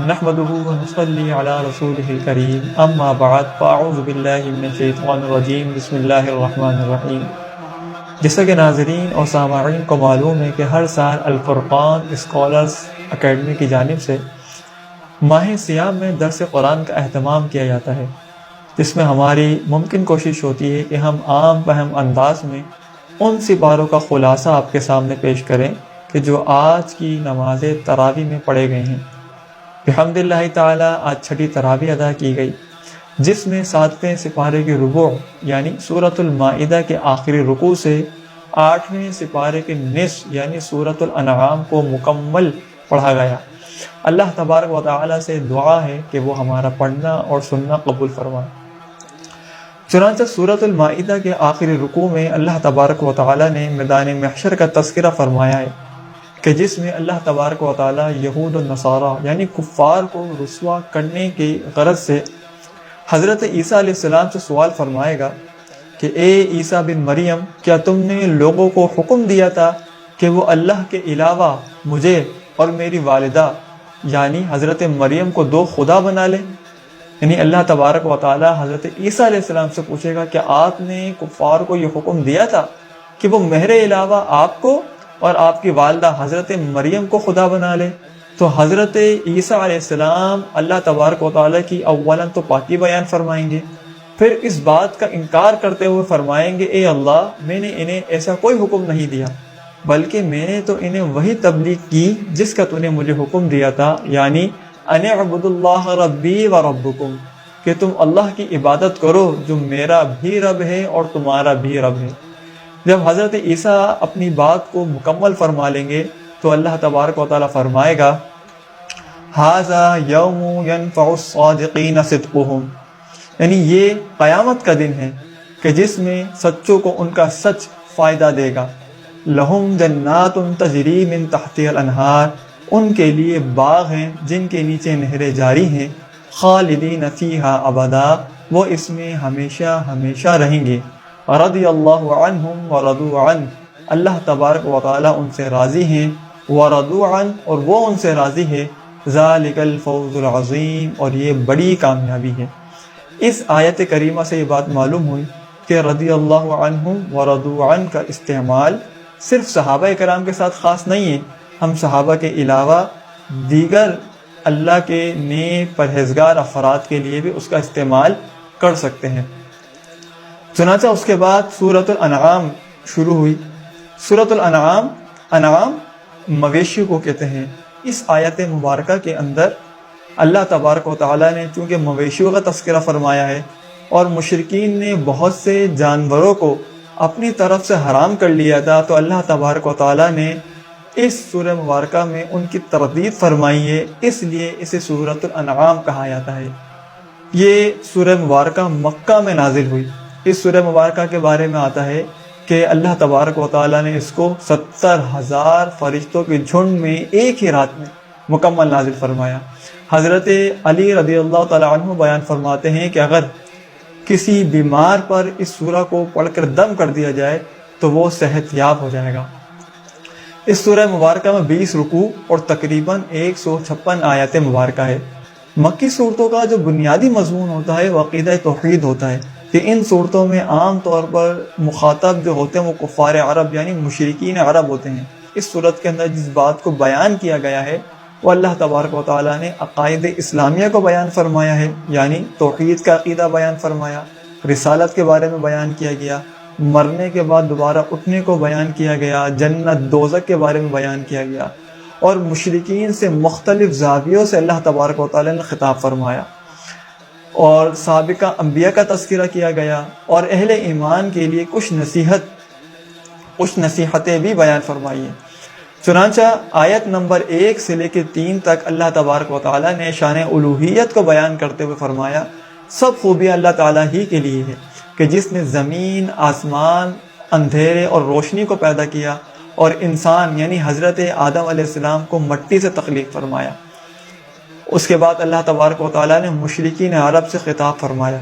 نحمده ونصلي على رسوله الكريم اما بعد فاعوذ باللہ من الشیطان الرجیم بسم اللہ الرحمن الرحیم۔ جیسا کہ ناظرین اور سامعین کو معلوم ہے کہ ہر سال الفرقان اسکالرز اکیڈمی کی جانب سے ماہ سیام میں درس قرآن کا اہتمام کیا جاتا ہے، جس میں ہماری ممکن کوشش ہوتی ہے کہ ہم عام فہم انداز میں ان سپاروں کا خلاصہ آپ کے سامنے پیش کریں کہ جو آج کی نماز تراویح میں پڑھے گئے ہیں۔ بحمد اللہ تعالی آج چھٹی تراویح ادا کی گئی، جس میں 7ویں سپارے کے ربوع یعنی سورۃ المائدہ کے آخری رکوع سے 8ویں سپارے کے نصف یعنی سورۃ الانعام کو مکمل پڑھا گیا۔ اللہ تبارک و تعالی سے دعا ہے کہ وہ ہمارا پڑھنا اور سننا قبول فرمائے۔ چنانچہ سورۃ المائدہ کے آخری رکوع میں اللہ تبارک و تعالی نے میدان محشر کا تذکرہ فرمایا ہے کہ جس میں اللہ تبارک و تعالی یہود و نصارہ یعنی کفار کو رسوا کرنے کی غرض سے حضرت عیسیٰ علیہ السلام سے سوال فرمائے گا کہ اے عیسیٰ بن مریم، کیا تم نے لوگوں کو حکم دیا تھا کہ وہ اللہ کے علاوہ مجھے اور میری والدہ یعنی حضرت مریم کو دو خدا بنا لیں؟ یعنی اللہ تبارک و تعالی حضرت عیسیٰ علیہ السلام سے پوچھے گا کہ آپ نے کفار کو یہ حکم دیا تھا کہ وہ میرے علاوہ آپ کو اور آپ کی والدہ حضرت مریم کو خدا بنا لے؟ تو حضرت عیسیٰ علیہ السلام اللہ تبارک و تعالیٰ کی اولاً تو پاکی بیان فرمائیں گے، پھر اس بات کا انکار کرتے ہوئے فرمائیں گے اے اللہ، میں نے انہیں ایسا کوئی حکم نہیں دیا، بلکہ میں نے تو انہیں وہی تبلیغ کی جس کا تو نے مجھے حکم دیا تھا، یعنی ان اعبدوا اللہ ربی و ربکم، کہ تم اللہ کی عبادت کرو جو میرا بھی رب ہے اور تمہارا بھی رب ہے۔ جب حضرت عیسیٰ اپنی بات کو مکمل فرما لیں گے تو اللہ تبارک و تعالیٰ فرمائے گا ھذا یوم ینفع الصادقین صدقہم، یعنی یہ قیامت کا دن ہے کہ جس میں سچوں کو ان کا سچ فائدہ دے گا۔ لہم جنات تجری من تحتها الانہار، ان کے لیے باغ ہیں جن کے نیچے نہریں جاری ہیں، خالدین فیہا ابدا، وہ اس میں ہمیشہ ہمیشہ رہیں گے۔ رضی اللہ عنہم ورضوا عنہ، اللہ تبارک و تعالیٰ ان سے راضی ہیں، ورضوا عنہ اور وہ ان سے راضی ہے، ذالک الفوز العظیم، اور یہ بڑی کامیابی ہے۔ اس آیت کریمہ سے یہ بات معلوم ہوئی کہ رضی اللہ عنہم ورضوا عنہ کا استعمال صرف صحابہ کرام کے ساتھ خاص نہیں ہے، ہم صحابہ کے علاوہ دیگر اللہ کے نیک پرہیزگار افراد کے لیے بھی اس کا استعمال کر سکتے ہیں۔ چنانچہ اس کے بعد سورۃ الانعام شروع ہوئی۔ سورۃ الانعام، انعام مویشی کو کہتے ہیں۔ اس آیت مبارکہ کے اندر اللہ تبارک و تعالیٰ نے چونکہ مویشیوں کا تذکرہ فرمایا ہے اور مشرکین نے بہت سے جانوروں کو اپنی طرف سے حرام کر لیا تھا، تو اللہ تبارک و تعالیٰ نے اس سورہ مبارکہ میں ان کی تردید فرمائی ہے، اس لیے اسے سورۃ الانعام کہا جاتا ہے۔ یہ سورہ مبارکہ مکہ میں نازل ہوئی۔ اس سورہ مبارکہ کے بارے میں آتا ہے کہ اللہ تبارک و تعالیٰ نے اس کو 70,000 فرشتوں کے جھنڈ میں ایک ہی رات میں مکمل نازل فرمایا۔ حضرت علی رضی اللہ تعالیٰ عنہ بیان فرماتے ہیں کہ اگر کسی بیمار پر اس سورہ کو پڑھ کر دم کر دیا جائے تو وہ صحت یاب ہو جائے گا۔ اس سورہ مبارکہ میں 20 رکوع اور تقریباً 156 آیات مبارکہ ہے۔ مکی صورتوں کا جو بنیادی مضمون ہوتا ہے وہ عقیدہ توحید ہوتا ہے کہ ان صورتوں میں عام طور پر مخاطب جو ہوتے ہیں وہ کفار عرب یعنی مشرکین عرب ہوتے ہیں۔ اس صورت کے اندر جس بات کو بیان کیا گیا ہے وہ اللہ تبارک و تعالیٰ نے عقائد اسلامیہ کو بیان فرمایا ہے، یعنی توحید کا عقیدہ بیان فرمایا، رسالت کے بارے میں بیان کیا گیا، مرنے کے بعد دوبارہ اٹھنے کو بیان کیا گیا، جنت دوزخ کے بارے میں بیان کیا گیا، اور مشرکین سے مختلف زاویوں سے اللہ تبارک و تعالیٰ نے خطاب فرمایا، اور سابقہ انبیاء کا تذکرہ کیا گیا، اور اہل ایمان کے لیے کچھ نصیحتیں بھی بیان فرمائی ہیں۔ چنانچہ آیت نمبر 1 سے لے کے 3 تک اللہ تبارک و تعالیٰ نے شان الوہیت کو بیان کرتے ہوئے فرمایا سب خوبیاں اللہ تعالیٰ ہی کے لیے ہے کہ جس نے زمین، آسمان، اندھیرے اور روشنی کو پیدا کیا اور انسان یعنی حضرت آدم علیہ السلام کو مٹی سے تخلیق فرمایا۔ اس کے بعد اللہ تبارک و تعالیٰ نے مشرکین عرب سے خطاب فرمایا،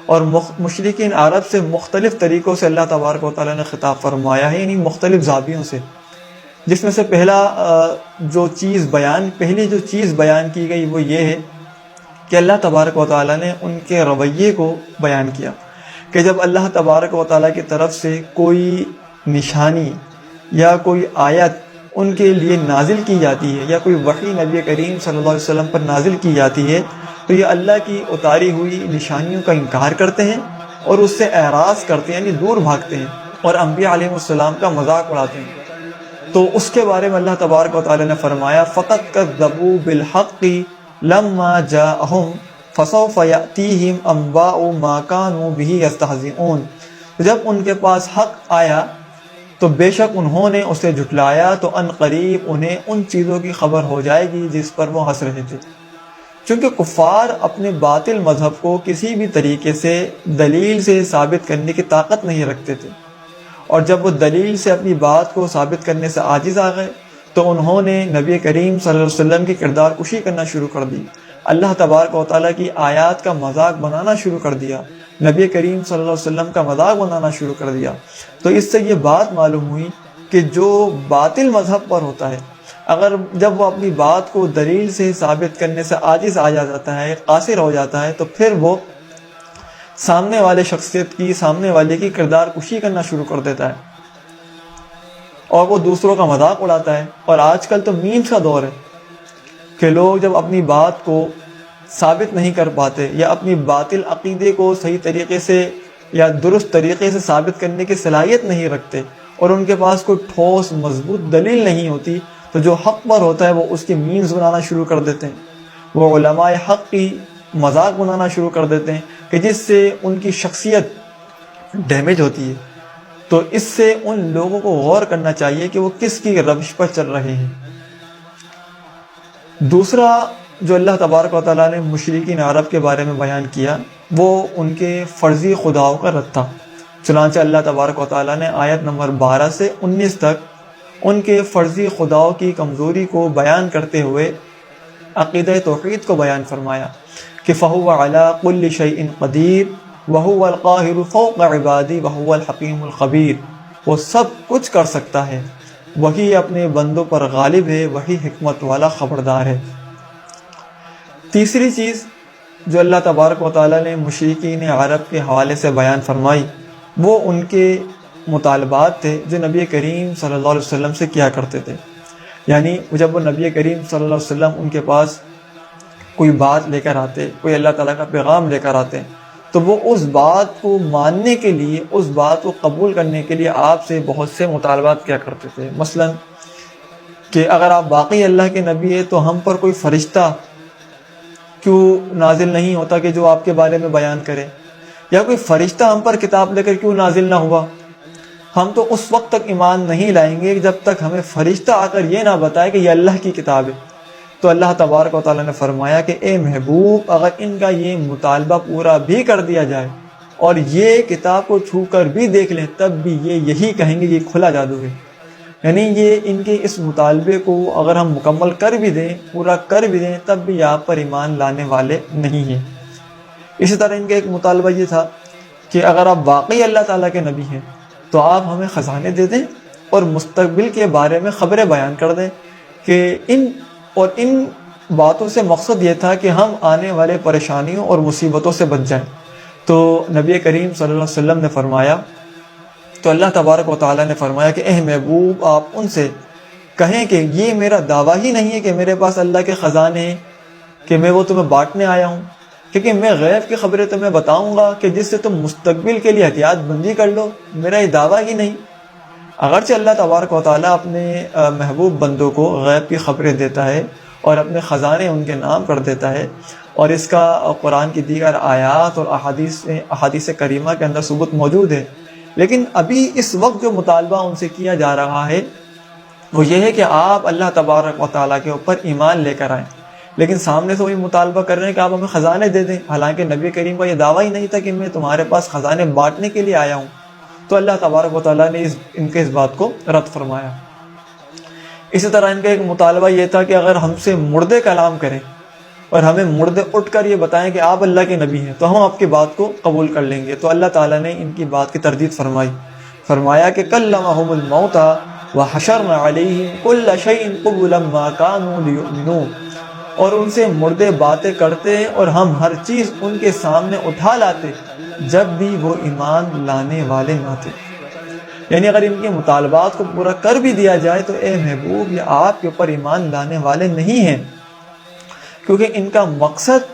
اور مشرکین عرب سے مختلف طریقوں سے اللہ تبارک و تعالیٰ نے خطاب فرمایا ہے، یعنی مختلف زاویوں سے۔ جس میں سے پہلی جو چیز بیان کی گئی وہ یہ ہے کہ اللہ تبارک و تعالیٰ نے ان کے رویے کو بیان کیا کہ جب اللہ تبارک و تعالیٰ کی طرف سے کوئی نشانی یا کوئی آیت ان کے لیے نازل کی جاتی ہے یا کوئی وحی نبی کریم صلی اللہ علیہ وسلم پر نازل کی جاتی ہے تو یہ اللہ کی اتاری ہوئی نشانیوں کا انکار کرتے ہیں اور اس سے اعراض کرتے ہیں، یعنی دور بھاگتے ہیں اور انبیاء علیہ السلام کا مذاق اڑاتے ہیں۔ تو اس کے بارے میں اللہ تبارک و تعالیٰ نے فرمایا فَقَدْ كَذَّبُوا بِالْحَقِّ لَمَّا جَاءَهُمْ فَسَوْفَ يَأْتِيهِمْ أَنْبَاءُ مَا كَانُوا بِهِ يَسْتَهْزِئُونَ، جب ان کے پاس حق آیا تو بے شک انہوں نے اسے جھٹلایا تو ان قریب انہیں ان چیزوں کی خبر ہو جائے گی جس پر وہ ہنس رہے تھے۔ چونکہ کفار اپنے باطل مذہب کو کسی بھی طریقے سے دلیل سے ثابت کرنے کی طاقت نہیں رکھتے تھے، اور جب وہ دلیل سے اپنی بات کو ثابت کرنے سے عاجز آ گئے تو انہوں نے نبی کریم صلی اللہ علیہ وسلم کی کردار کشی کرنا شروع کر دی، اللہ تبارک و تعالیٰ کی آیات کا مذاق بنانا شروع کر دیا، نبی کریم صلی اللہ علیہ وسلم کا مذاق بنانا شروع کر دیا۔ تو اس سے یہ بات معلوم ہوئی کہ جو باطل مذہب پر ہوتا ہے، اگر جب وہ اپنی بات کو دلیل سے ثابت کرنے سے عاجز آ جاتا ہے، قاصر ہو جاتا ہے، تو پھر وہ سامنے والے کی کردار کشی کرنا شروع کر دیتا ہے اور وہ دوسروں کا مذاق اڑاتا ہے۔ اور آج کل تو میمز کا دور ہے کہ لوگ جب اپنی بات کو ثابت نہیں کر پاتے یا اپنی باطل عقیدے کو صحیح طریقے سے یا درست طریقے سے ثابت کرنے کی صلاحیت نہیں رکھتے اور ان کے پاس کوئی ٹھوس مضبوط دلیل نہیں ہوتی، تو جو حق پر ہوتا ہے وہ اس کے میمز بنانا شروع کر دیتے ہیں، وہ علماء حق کی مذاق بنانا شروع کر دیتے ہیں کہ جس سے ان کی شخصیت ڈیمیج ہوتی ہے۔ تو اس سے ان لوگوں کو غور کرنا چاہیے کہ وہ کس کی روش پر چل رہے ہیں۔ دوسرا جو اللہ تبارک و تعالیٰ نے مشرکین عرب کے بارے میں بیان کیا وہ ان کے فرضی خداؤں کا رد تھا۔ چنانچہ اللہ تبارک و تعالیٰ نے آیت نمبر 12 سے 19 تک ان کے فرضی خداؤں کی کمزوری کو بیان کرتے ہوئے عقیدہ توحید کو بیان فرمایا کہ فَهُوَ عَلَىٰ كُلِّ شَيْءٍ قَدِيرٌ وَهُوَ الْقَاهِرُ فَوْقَ عِبَادِهِ وَهُوَ الْحَكِيمُ الْخَبِيرُ، وہ سب کچھ کر سکتا ہے، وہی اپنے بندوں پر غالب ہے، وہی حکمت والا خبردار ہے۔ تیسری چیز جو اللہ تبارک و تعالیٰ نے مشرکین عرب کے حوالے سے بیان فرمائی وہ ان کے مطالبات تھے جو نبی کریم صلی اللہ علیہ وسلم سے کیا کرتے تھے۔ یعنی جب وہ نبی کریم صلی اللہ علیہ وسلم ان کے پاس کوئی بات لے کر آتے، کوئی اللہ تعالیٰ کا پیغام لے کر آتے، تو وہ اس بات کو ماننے کے لیے، اس بات کو قبول کرنے کے لیے آپ سے بہت سے مطالبات کیا کرتے تھے۔ مثلا کہ اگر آپ واقعی اللہ کے نبی ہیں تو ہم پر کوئی فرشتہ کیوں نازل نہیں ہوتا کہ جو آپ کے بارے میں بیان کرے، یا کوئی فرشتہ ہم پر کتاب لے کر کیوں نازل نہ ہوا۔ ہم تو اس وقت تک ایمان نہیں لائیں گے جب تک ہمیں فرشتہ آ کر یہ نہ بتائے کہ یہ اللہ کی کتاب ہے۔ تو اللہ تبارک و تعالیٰ نے فرمایا کہ اے محبوب، اگر ان کا یہ مطالبہ پورا بھی کر دیا جائے اور یہ کتاب کو چھو کر بھی دیکھ لیں تب بھی یہ یہی کہیں گے یہ کھلا جادو ہے۔ یعنی یہ ان کے اس مطالبے کو اگر ہم مکمل کر بھی دیں، پورا کر بھی دیں، تب بھی آپ پر ایمان لانے والے نہیں ہیں۔ اسی طرح ان کا ایک مطالبہ یہ تھا کہ اگر آپ واقعی اللہ تعالیٰ کے نبی ہیں تو آپ ہمیں خزانے دے دیں اور مستقبل کے بارے میں خبریں بیان کر دیں کہ ان باتوں سے مقصد یہ تھا کہ ہم آنے والے پریشانیوں اور مصیبتوں سے بچ جائیں۔ تو نبی کریم صلی اللہ علیہ وسلم نے فرمایا، تو اللہ تبارک و تعالیٰ نے فرمایا کہ اے محبوب، آپ ان سے کہیں کہ یہ میرا دعویٰ ہی نہیں ہے کہ میرے پاس اللہ کے خزانے ہیں کہ میں وہ تمہیں بانٹنے آیا ہوں، کیونکہ میں غیب کی خبریں تمہیں بتاؤں گا کہ جس سے تم مستقبل کے لیے احتیاط بندی کر لو، میرا یہ دعویٰ ہی نہیں۔ اگرچہ اللہ تبارک و تعالیٰ اپنے محبوب بندوں کو غیب کی خبریں دیتا ہے اور اپنے خزانے ان کے نام کر دیتا ہے، اور اس کا قرآن کی دیگر آیات اور احادیث کریمہ کے اندر ثبوت موجود ہے، لیکن ابھی اس وقت جو مطالبہ ان سے کیا جا رہا ہے وہ یہ ہے کہ آپ اللہ تبارک و تعالیٰ کے اوپر ایمان لے کر آئیں، لیکن سامنے سے وہی مطالبہ کر رہے ہیں کہ آپ ہمیں خزانے دے دیں، حالانکہ نبی کریم کا یہ دعویٰ ہی نہیں تھا کہ میں تمہارے پاس خزانے بانٹنے کے لیے آیا ہوں۔ تو اللہ تبارک و تعالیٰ نے ان کے اس بات کو رد فرمایا۔ اسی طرح ان کا ایک مطالبہ یہ تھا کہ اگر ہم سے مردے کلام کریں اور ہمیں مردے اٹھ کر یہ بتائیں کہ آپ اللہ کے نبی ہیں تو ہم آپ کی بات کو قبول کر لیں گے۔ تو اللہ تعالیٰ نے ان کی بات کی تردید فرمایا کہ کلمہم الموتى وحشرنا علیہم کل شیء قبلا ما كانوا ليؤمنوا، اور ان سے مردے باتیں کرتے اور ہم ہر چیز ان کے سامنے اٹھا لاتے جب بھی وہ ایمان لانے والے نہ تھے۔ یعنی اگر ان کے مطالبات کو پورا کر بھی دیا جائے تو اے محبوب یہ آپ کے اوپر ایمان لانے والے نہیں ہیں، کیونکہ ان کا مقصد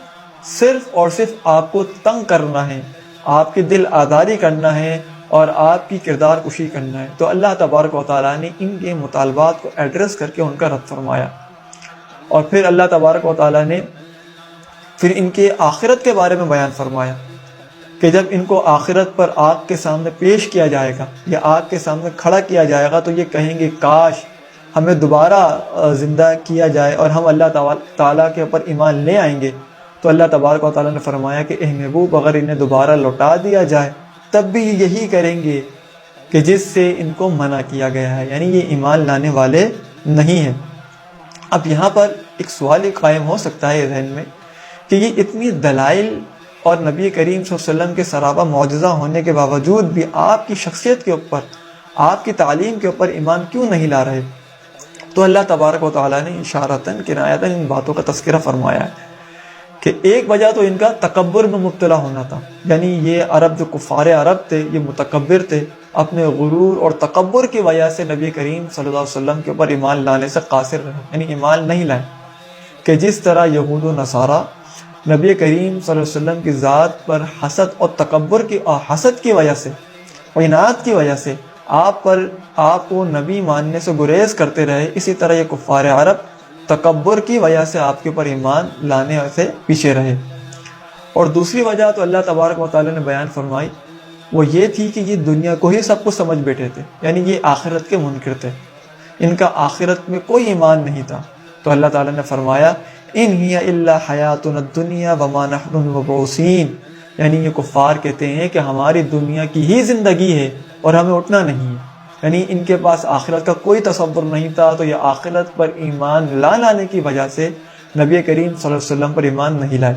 صرف اور صرف آپ کو تنگ کرنا ہے، آپ کی دل آزاری کرنا ہے اور آپ کی کردار کشی کرنا ہے۔ تو اللہ تبارک و تعالیٰ نے ان کے مطالبات کو ایڈریس کر کے ان کا رد فرمایا، اور پھر اللہ تبارک و تعالیٰ نے پھر ان کے آخرت کے بارے میں بیان فرمایا کہ جب ان کو آخرت پر آگ کے سامنے پیش کیا جائے گا یا آگ کے سامنے کھڑا کیا جائے گا تو یہ کہیں گے کاش ہمیں دوبارہ زندہ کیا جائے اور ہم اللہ تعالیٰ کے اوپر ایمان لے آئیں گے۔ تو اللہ تبارک و تعالیٰ نے فرمایا کہ اے محبوب اگر انہیں دوبارہ لوٹا دیا جائے تب بھی یہ یہی کریں گے کہ جس سے ان کو منع کیا گیا ہے، یعنی یہ ایمان لانے والے نہیں ہیں۔ اب یہاں پر ایک سوال قائم ہو سکتا ہے ذہن میں کہ یہ اتنی دلائل اور نبی کریم صلی اللہ علیہ وسلم کے سرابہ معجزہ ہونے کے باوجود بھی آپ کی شخصیت کے اوپر، آپ کی تعلیم کے اوپر ایمان کیوں نہیں لا رہے؟ تو اللہ تبارک و تعالیٰ نے اشارتاً کنایتاً ان باتوں کا تذکرہ فرمایا ہے کہ ایک وجہ تو ان کا تکبر میں مبتلا ہونا تھا، یعنی یہ عرب جو کفار عرب تھے یہ متکبر تھے، اپنے غرور اور تکبر کی وجہ سے نبی کریم صلی اللہ علیہ وسلم کے اوپر ایمان لانے سے قاصر رہے، یعنی ایمان نہیں لائے، کہ جس طرح یہود و نصارہ نبی کریم صلی اللہ علیہ وسلم کی ذات پر حسد اور تکبر کی اور حسد کی وجہ سے، عناد کی وجہ سے آپ کو نبی ماننے سے گریز کرتے رہے، اسی طرح یہ کفار عرب تکبر کی وجہ سے آپ کے اوپر ایمان لانے سے پیچھے رہے۔ اور دوسری وجہ تو اللہ تبارک و تعالیٰ نے بیان فرمائی وہ یہ تھی کہ یہ دنیا کو ہی سب کچھ سمجھ بیٹھے تھے، یعنی یہ آخرت کے منکر تھے، ان کا آخرت میں کوئی ایمان نہیں تھا۔ تو اللہ تعالیٰ نے فرمایا ان ہی الا حیاتنا الدنیا وما نحن مبعوثین، یعنی یہ کفار کہتے ہیں کہ ہماری دنیا کی ہی زندگی ہے اور ہمیں اٹھنا نہیں ہے، یعنی ان کے پاس آخرت کا کوئی تصور نہیں تھا۔ تو یہ آخرت پر ایمان لانے کی وجہ سے نبی کریم صلی اللہ علیہ وسلم پر ایمان نہیں لائے۔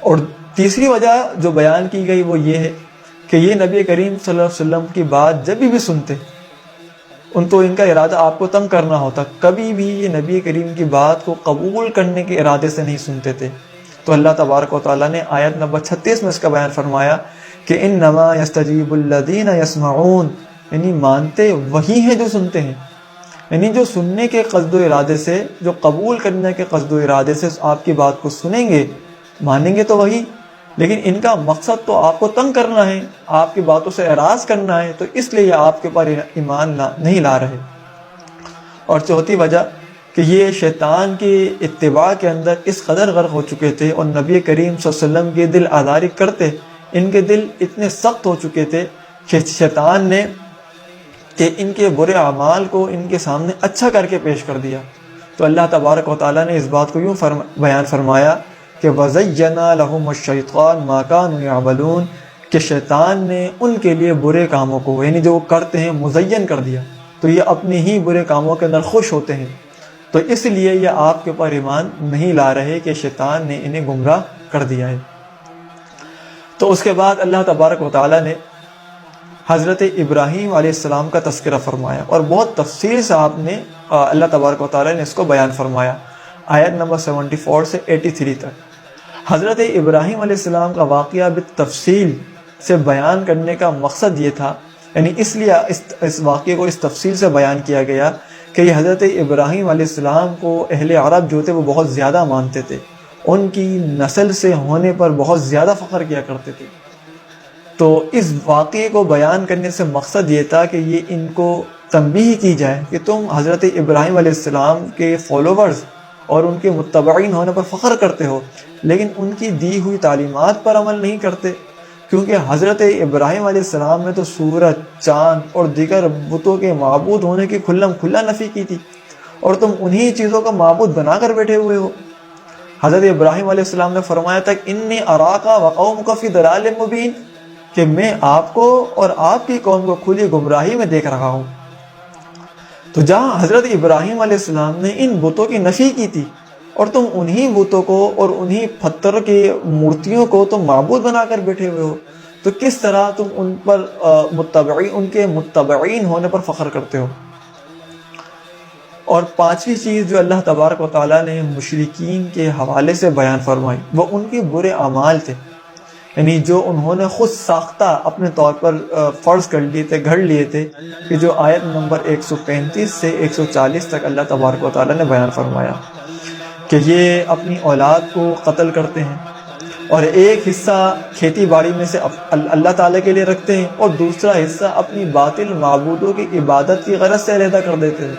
اور تیسری وجہ جو بیان کی گئی وہ یہ ہے کہ یہ نبی کریم صلی اللہ علیہ وسلم کی بات جب بھی سنتے ان کا ارادہ آپ کو تنگ کرنا ہوتا، کبھی بھی یہ نبی کریم کی بات کو قبول کرنے کے ارادے سے نہیں سنتے تھے۔ تو اللہ تبارک و تعالیٰ نے آیت نمبر 36 میں اس کا بیان فرمایا کہ انما یستجیب الذین یسمعون، یعنی مانتے وہی ہیں جو سنتے ہیں، یعنی جو سننے کے قصد و ارادے سے، جو قبول کرنے کے قصد و ارادے سے آپ کی بات کو سنیں گے، مانیں گے تو وہی، لیکن ان کا مقصد تو آپ کو تنگ کرنا ہے، آپ کی باتوں سے اعراض کرنا ہے، تو اس لیے آپ کے اوپر ایمان نہیں لا رہے۔ اور چوتھی وجہ کہ یہ شیطان کی اتباع کے اندر اس قدر غرق ہو چکے تھے اور نبی کریم صلی اللہ علیہ وسلم کی دل آزاری کرتے، ان کے دل اتنے سخت ہو چکے تھے کہ شیطان نے کہ ان کے برے اعمال کو ان کے سامنے اچھا کر کے پیش کر دیا۔ تو اللہ تبارک و تعالیٰ نے اس بات کو یوں بیان فرمایا کہ وَزَيَّنَ لَهُمُ الشَّيْطَانُ مَا كَانُوا يَعْمَلُونَ، کہ شیطان نے ان کے لیے برے کاموں کو، یعنی جو وہ کرتے ہیں، مزین کر دیا، تو یہ اپنے ہی برے کاموں کے اندر خوش ہوتے ہیں۔ تو اس لیے یہ آپ کے اوپر ایمان نہیں لا رہے کہ شیطان نے انہیں گمراہ کر دیا ہے۔ تو اس کے بعد اللہ تبارک و تعالیٰ نے حضرت ابراہیم علیہ السلام کا تذکرہ فرمایا، اور بہت تفصیل سے آپ نے اللہ تبارک و تعالیٰ نے اس کو بیان فرمایا، آیت نمبر 74 سے 83 تک۔ حضرت ابراہیم علیہ السلام کا واقعہ بالتفصیل سے بیان کرنے کا مقصد یہ تھا، یعنی اس لیے اس واقعے کو اس تفصیل سے بیان کیا گیا کہ یہ حضرت ابراہیم علیہ السلام کو اہل عرب جو تھے وہ بہت زیادہ مانتے تھے، ان کی نسل سے ہونے پر بہت زیادہ فخر کیا کرتے تھے۔ تو اس واقعے کو بیان کرنے سے مقصد یہ تھا کہ یہ ان کو تنبیہ کی جائے کہ تم حضرت ابراہیم علیہ السلام کے فالوورز اور ان کے متبعین ہونے پر فخر کرتے ہو، لیکن ان کی دی ہوئی تعلیمات پر عمل نہیں کرتے، کیونکہ حضرت ابراہیم علیہ السلام نے تو سورج، چاند اور دیگر بتوں کے معبود ہونے کی کھلم کھلا نفی کی تھی، اور تم انہی چیزوں کا معبود بنا کر بیٹھے ہوئے ہو۔ حضرت ابراہیم علیہ السلام نے فرمایا تھا انی اراک وقومک فی ضلال مبین، کہ میں آپ کو اور آپ کی قوم کو کھلی گمراہی میں دیکھ رہا ہوں۔ تو جہاں حضرت ابراہیم علیہ السلام نے ان بتوں کی نفی کی تھی اور تم انہی بتوں کو اور انہی پتھر کی مورتیوں کو تم معبود بنا کر بیٹھے ہوئے ہو، تو کس طرح تم ان پر ان کے متبعین ہونے پر فخر کرتے ہو؟ اور پانچویں چیز جو اللہ تبارک و تعالیٰ نے مشرکین کے حوالے سے بیان فرمائی وہ ان کے برے اعمال تھے، یعنی جو انہوں نے خود ساختہ اپنے طور پر فرض کر لیے تھے، گھڑ لیے تھے، کہ جو آیت نمبر 135 سے 140 تک اللہ تبارک و تعالیٰ نے بیان فرمایا کہ یہ اپنی اولاد کو قتل کرتے ہیں، اور ایک حصہ کھیتی باڑی میں سے اللہ تعالیٰ کے لیے رکھتے ہیں، اور دوسرا حصہ اپنی باطل معبودوں کی عبادت کی غرض سے علیحدہ کر دیتے ہیں۔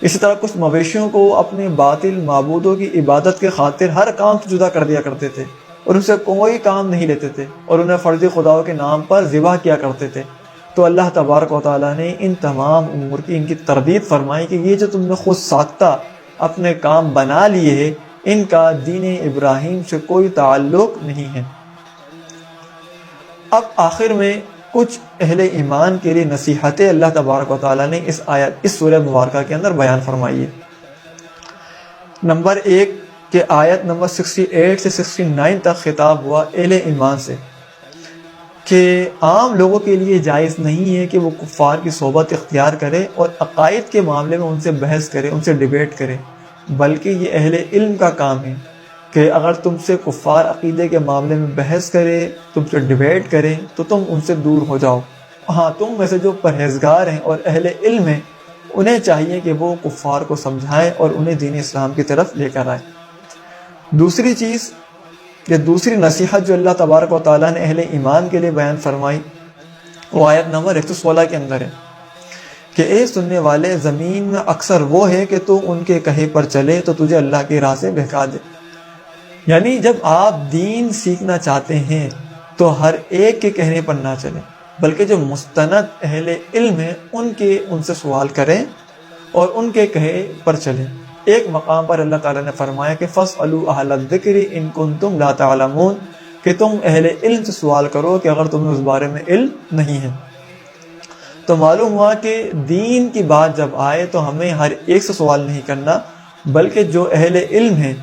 اسی طرح کچھ مویشیوں کو اپنے باطل معبودوں کی عبادت کے خاطر ہر کام سے جدا کر دیا کرتے تھے، اور ان سے کوئی کام نہیں لیتے تھے، اور انہیں فرضی خداؤں کے نام پر ذبح کیا کرتے تھے۔ تو اللہ تبارک و تعالیٰ نے ان تمام امور کی ان کی تردید فرمائی کہ یہ جو تم نے خود ساختہ اپنے کام بنا لیے ہیں، ان کا دین ابراہیم سے کوئی تعلق نہیں ہے۔ اب آخر میں کچھ اہل ایمان کے لیے نصیحتیں اللہ تبارک و تعالیٰ نے اس سورہ مبارکہ کے اندر بیان فرمائی ہے۔ نمبر 1 کہ آیت نمبر 68 سے 69 تک خطاب ہوا اہل ایمان سے کہ عام لوگوں کے لیے جائز نہیں ہے کہ وہ کفار کی صحبت اختیار کرے اور عقائد کے معاملے میں ان سے بحث کرے، ان سے ڈیبیٹ کرے، بلکہ یہ اہل علم کا کام ہے کہ اگر تم سے کفار عقیدے کے معاملے میں بحث کرے، تم سے ڈیبیٹ کرے، تو تم ان سے دور ہو جاؤ۔ ہاں، تم میں سے جو پرہیزگار ہیں اور اہل علم ہیں انہیں چاہیے کہ وہ کفار کو سمجھائیں اور انہیں دین اسلام کی طرف لے کر آئیں۔ دوسری چیز، یہ دوسری نصیحت جو اللہ تبارک و تعالیٰ نے اہل ایمان کے لیے بیان فرمائی وہ آیت نمبر 116 کے اندر ہے کہ اے سننے والے، زمین میں اکثر وہ ہے کہ تو ان کے کہے پر چلے تو تجھے اللہ کی راہ سے بہکا دے۔ یعنی جب آپ دین سیکھنا چاہتے ہیں تو ہر ایک کے کہنے پر نہ چلیں، بلکہ جو مستند اہل علم ہیں ان سے سوال کریں اور ان کے کہے پر چلیں۔ ایک مقام پر اللہ تعالیٰ نے فرمایا کہ فَاسْأَلُوا أَهْلَ الذِّكْرِ إِن كُنتُمْ لَا تَعْلَمُونَ کہ تم اہل علم سے سوال کرو کہ اگر تمہیں اس بارے میں علم نہیں ہے۔ تو معلوم ہوا کہ دین کی بات جب آئے تو ہمیں ہر ایک سے سوال نہیں کرنا، بلکہ جو اہل علم ہیں،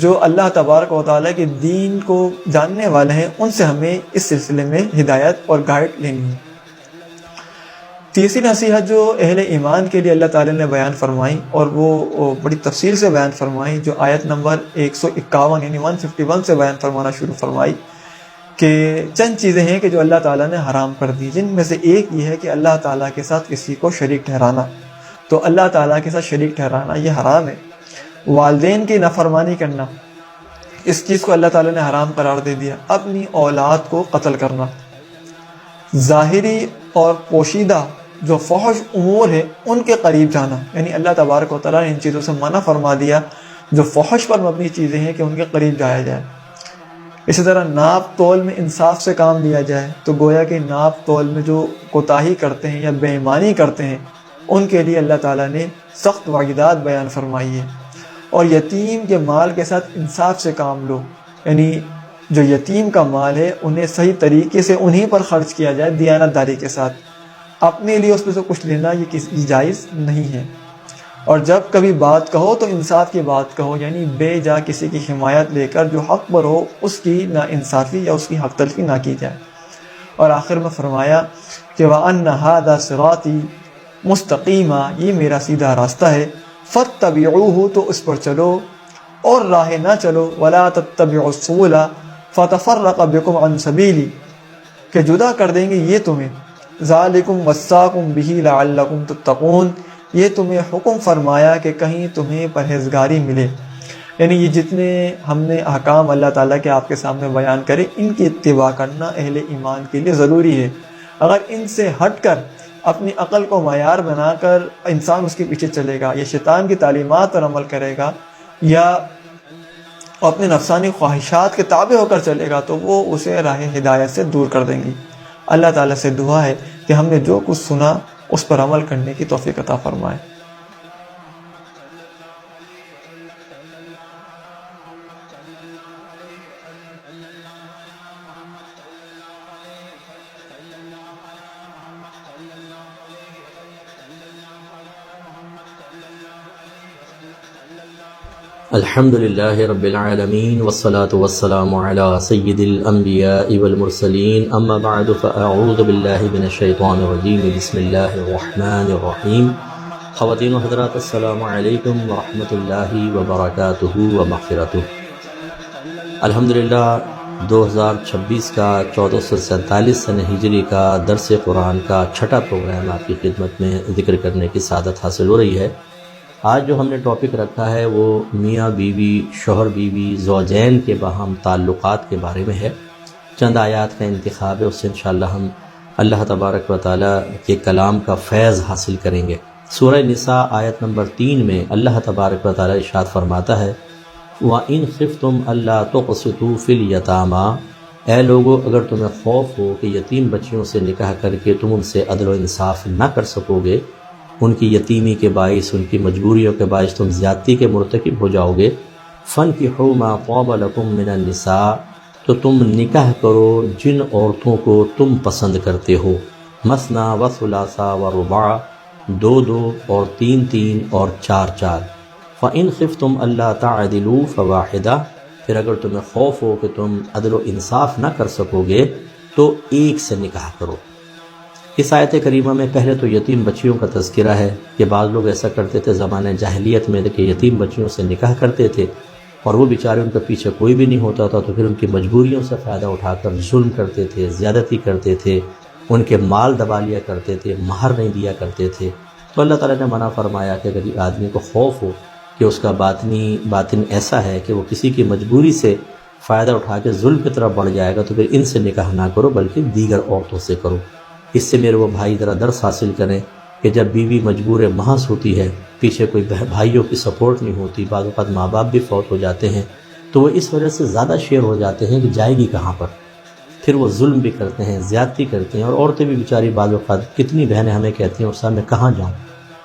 جو اللہ تبارک و تعالیٰ کے دین کو جاننے والے ہیں، ان سے ہمیں اس سلسلے میں ہدایت اور گائیڈ لینی ہے۔ تیسری نصیحت جو اہل ایمان کے لیے اللہ تعالیٰ نے بیان فرمائی اور وہ بڑی تفصیل سے بیان فرمائی، جو آیت نمبر 151 یعنی 151 سے بیان فرمانا شروع فرمائی کہ چند چیزیں ہیں کہ جو اللہ تعالیٰ نے حرام کر دی، جن میں سے ایک یہ ہے کہ اللہ تعالیٰ کے ساتھ کسی کو شریک ٹھہرانا۔ تو اللہ تعالیٰ کے ساتھ شریک ٹھہرانا یہ حرام ہے۔ والدین کی نافرمانی کرنا، اس چیز کو اللہ تعالیٰ نے حرام قرار دے دیا۔ اپنی اولاد کو قتل کرنا، ظاہری اور پوشیدہ جو فحش امور ہے ان کے قریب جانا، یعنی اللہ تبارک و تعالیٰ نے ان چیزوں سے منع فرما دیا جو فحش پر مبنی چیزیں ہیں کہ ان کے قریب جایا جائے۔ اسی طرح ناپ تول میں انصاف سے کام لیا جائے، تو گویا کہ ناپ تول میں جو کوتاہی کرتے ہیں یا بے ایمانی کرتے ہیں ان کے لیے اللہ تعالیٰ نے سخت وعیدات بیان فرمائی ہے۔ اور یتیم کے مال کے ساتھ انصاف سے کام لو، یعنی جو یتیم کا مال ہے انہیں صحیح طریقے سے انہی پر خرچ کیا جائے دیانت داری کے ساتھ، اپنے لیے اس میں سے کچھ لینا یہ کسی جائز نہیں ہے۔ اور جب کبھی بات کہو تو انصاف کی بات کہو، یعنی بے جا کسی کی حمایت لے کر جو حق پر ہو اس کی نا انصافی یا اس کی حق تلفی نہ کی جائے۔ اور آخر میں فرمایا کہ وَأَنَّ هَذَا صِرَاطِي مُسْتَقِيمًا یہ میرا سیدھا راستہ ہے، فَاتَّبِعُوهُ تو اس پر چلو اور راہ نہ چلو، وَلَا تَتَّبِعُوا السُّبُلَ فَتَفَرَّقَ بِكُمْ عَنْ سَبِيلِي کہ جدا کر دیں گے یہ تمہیں، ذَلِكُمْ وَصَّاكُمْ بِهِ لَعَلَّكُمْ تَتَّقُونَ یہ تمہیں حکم فرمایا کہ کہیں تمہیں پرہیزگاری ملے۔ یعنی یہ جتنے ہم نے احکام اللہ تعالیٰ کے آپ کے سامنے بیان کرے ان کی اتباع کرنا اہل ایمان کے لیے ضروری ہے۔ اگر ان سے ہٹ کر اپنی عقل کو معیار بنا کر انسان اس کے پیچھے چلے گا یا شیطان کی تعلیمات پر عمل کرے گا یا اپنے نفسانی خواہشات کے تابع ہو کر چلے گا تو وہ اسے راہ ہدایت سے دور کر دیں گی۔ اللہ تعالیٰ سے دعا ہے کہ ہم نے جو کچھ سنا اس پر عمل کرنے کی توفیق عطا فرمائے۔ الحمدللہ رب العالمین والصلاة والسلام علی سید الانبیاء والمرسلین اما بعد فاعوذ باللہ من الشیطان الرجیم بسم اللہ الرحمن الرحیم. خواتین و حضرات السلام علیکم ورحمۃ اللہ وبرکاتہ ومغفرتہ. الحمدللہ 2026 کا 1447 سنہ ہجری کا درس قرآن کا چھٹا پروگرام آپ کی خدمت میں ذکر کرنے کی سعادت حاصل ہو رہی ہے. آج جو ہم نے ٹاپک رکھا ہے وہ میاں بیوی، شوہر بیوی، زوجین کے باہم تعلقات کے بارے میں ہے. چند آیات کا انتخاب ہے، اس سے انشاءاللہ ہم اللہ تبارک و تعالیٰ کے کلام کا فیض حاصل کریں گے. سورہ نساء آیت نمبر 3 میں اللہ تبارک و تعالیٰ ارشاد فرماتا ہے وَإِنْ خِفْتُمْ أَلَّا تُقْسِطُوا فِي الْيَتَامَىٰ، اے لوگو اگر تمہیں خوف ہو کہ یتیم بچیوں سے نکاح کر کے تم ان سے عدل و انصاف نہ کر سکو گے، ان کی یتیمی کے باعث، ان کی مجبوریوں کے باعث تم زیادتی کے مرتکب ہو جاؤ گے. فَانْكِحُوا مَا طَابَ لَكُم مِّنَ النِّسَاءِ، تو تم نکاح کرو جن عورتوں کو تم پسند کرتے ہو. مَثْنَىٰ وَثُلَاثَ وَرُبَاعَ، 2 اور 3 اور 4. فَإِنْ خِفْتُمْ أَلَّا تَعْدِلُوا فَوَاحِدَةً، پھر اگر تمہیں خوف ہو کہ تم عدل و انصاف نہ کر سکو گے تو ایک سے نکاح کرو. اس آیت کریمہ میں پہلے تو یتیم بچیوں کا تذکرہ ہے کہ بعض لوگ ایسا کرتے تھے زمانہ جاہلیت میں کہ یتیم بچیوں سے نکاح کرتے تھے اور وہ بیچارے ان کے پیچھے کوئی بھی نہیں ہوتا تھا، تو پھر ان کی مجبوریوں سے فائدہ اٹھا کر ظلم کرتے تھے، زیادتی کرتے تھے، ان کے مال دبا لیا کرتے تھے، مہر نہیں دیا کرتے تھے. تو اللہ تعالیٰ نے منع فرمایا کہ اگر یہ آدمی کو خوف ہو کہ اس کا باطن ایسا ہے کہ وہ کسی کی مجبوری سے فائدہ اٹھا کے ظلم کی طرف بڑھ جائے گا، تو پھر ان سے نکاح نہ کرو بلکہ دیگر عورتوں سے کرو. اس سے میرے وہ بھائی ذرا درس حاصل کریں کہ جب بیوی مجبور محض ہوتی ہے، پیچھے کوئی بھائیوں کی سپورٹ نہیں ہوتی، بعض اوقات ماں باپ بھی فوت ہو جاتے ہیں، تو وہ اس وجہ سے زیادہ شیئر ہو جاتے ہیں کہ جائے گی کہاں پر. پھر وہ ظلم بھی کرتے ہیں، زیادتی کرتے ہیں، اور عورتیں بھی بیچاری بعض اوقات کتنی بہنیں ہمیں کہتی ہیں اور صاحب میں کہاں جاؤں،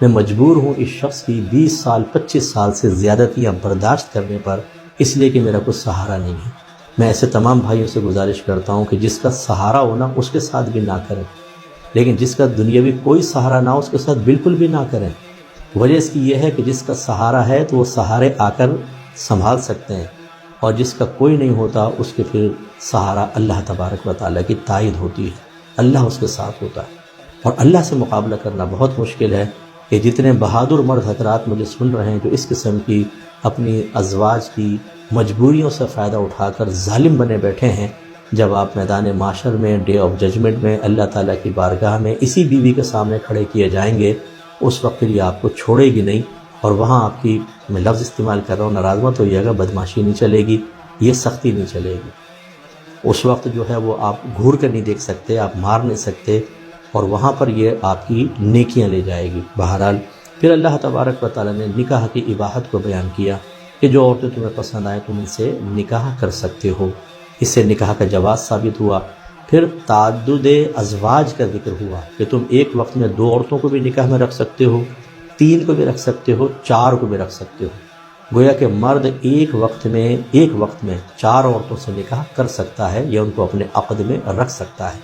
میں مجبور ہوں اس شخص کی 20 سال 25 سال سے زیادتیاں برداشت کرنے پر، اس لیے کہ میرا کوئی سہارا نہیں ہے. میں ایسے تمام بھائیوں سے گزارش کرتا ہوں کہ جس کا سہارا ہونا اس کے ساتھ بھی نہ کریں، لیکن جس کا دنیاوی کوئی سہارا نہ ہو اس کے ساتھ بالکل بھی نہ کریں. وجہ اس کی یہ ہے کہ جس کا سہارا ہے تو وہ سہارے آ کر سنبھال سکتے ہیں، اور جس کا کوئی نہیں ہوتا اس کے پھر سہارا اللہ تبارک و تعالیٰ کی تائید ہوتی ہے، اللہ اس کے ساتھ ہوتا ہے. اور اللہ سے مقابلہ کرنا بہت مشکل ہے کہ جتنے بہادر مرد حضرات مجھے سن رہے ہیں جو اس قسم کی اپنی ازواج کی مجبوریوں سے فائدہ اٹھا کر ظالم بنے بیٹھے ہیں، جب آپ میدان معاشر میں، ڈے آف ججمنٹ میں، اللہ تعالیٰ کی بارگاہ میں اسی بیوی کے سامنے کھڑے کیے جائیں گے، اس وقت یہ آپ کو چھوڑے گی نہیں. اور وہاں آپ کی، میں لفظ استعمال کر رہا ہوں، ناراض مت ہوئیے گا، بدماشی نہیں چلے گی، یہ سختی نہیں چلے گی. اس وقت جو ہے وہ آپ گھور کر نہیں دیکھ سکتے، آپ مار نہیں سکتے، اور وہاں پر یہ آپ کی نیکیاں لے جائے گی. بہرحال پھر اللہ تبارک و تعالیٰ نے نکاح کی اباحت کو بیان کیا کہ جو عورتیں تمہیں پسند آئیں تم ان سے نکاح کر سکتے ہو. اس سے نکاح کا جواز ثابت ہوا. پھر تعدد ازواج کا ذکر ہوا کہ تم ایک وقت میں 2 عورتوں کو بھی نکاح میں رکھ سکتے ہو، 3 کو بھی رکھ سکتے ہو، 4 کو بھی رکھ سکتے ہو. گویا کہ مرد ایک وقت میں 4 عورتوں سے نکاح کر سکتا ہے یا ان کو اپنے عقد میں رکھ سکتا ہے.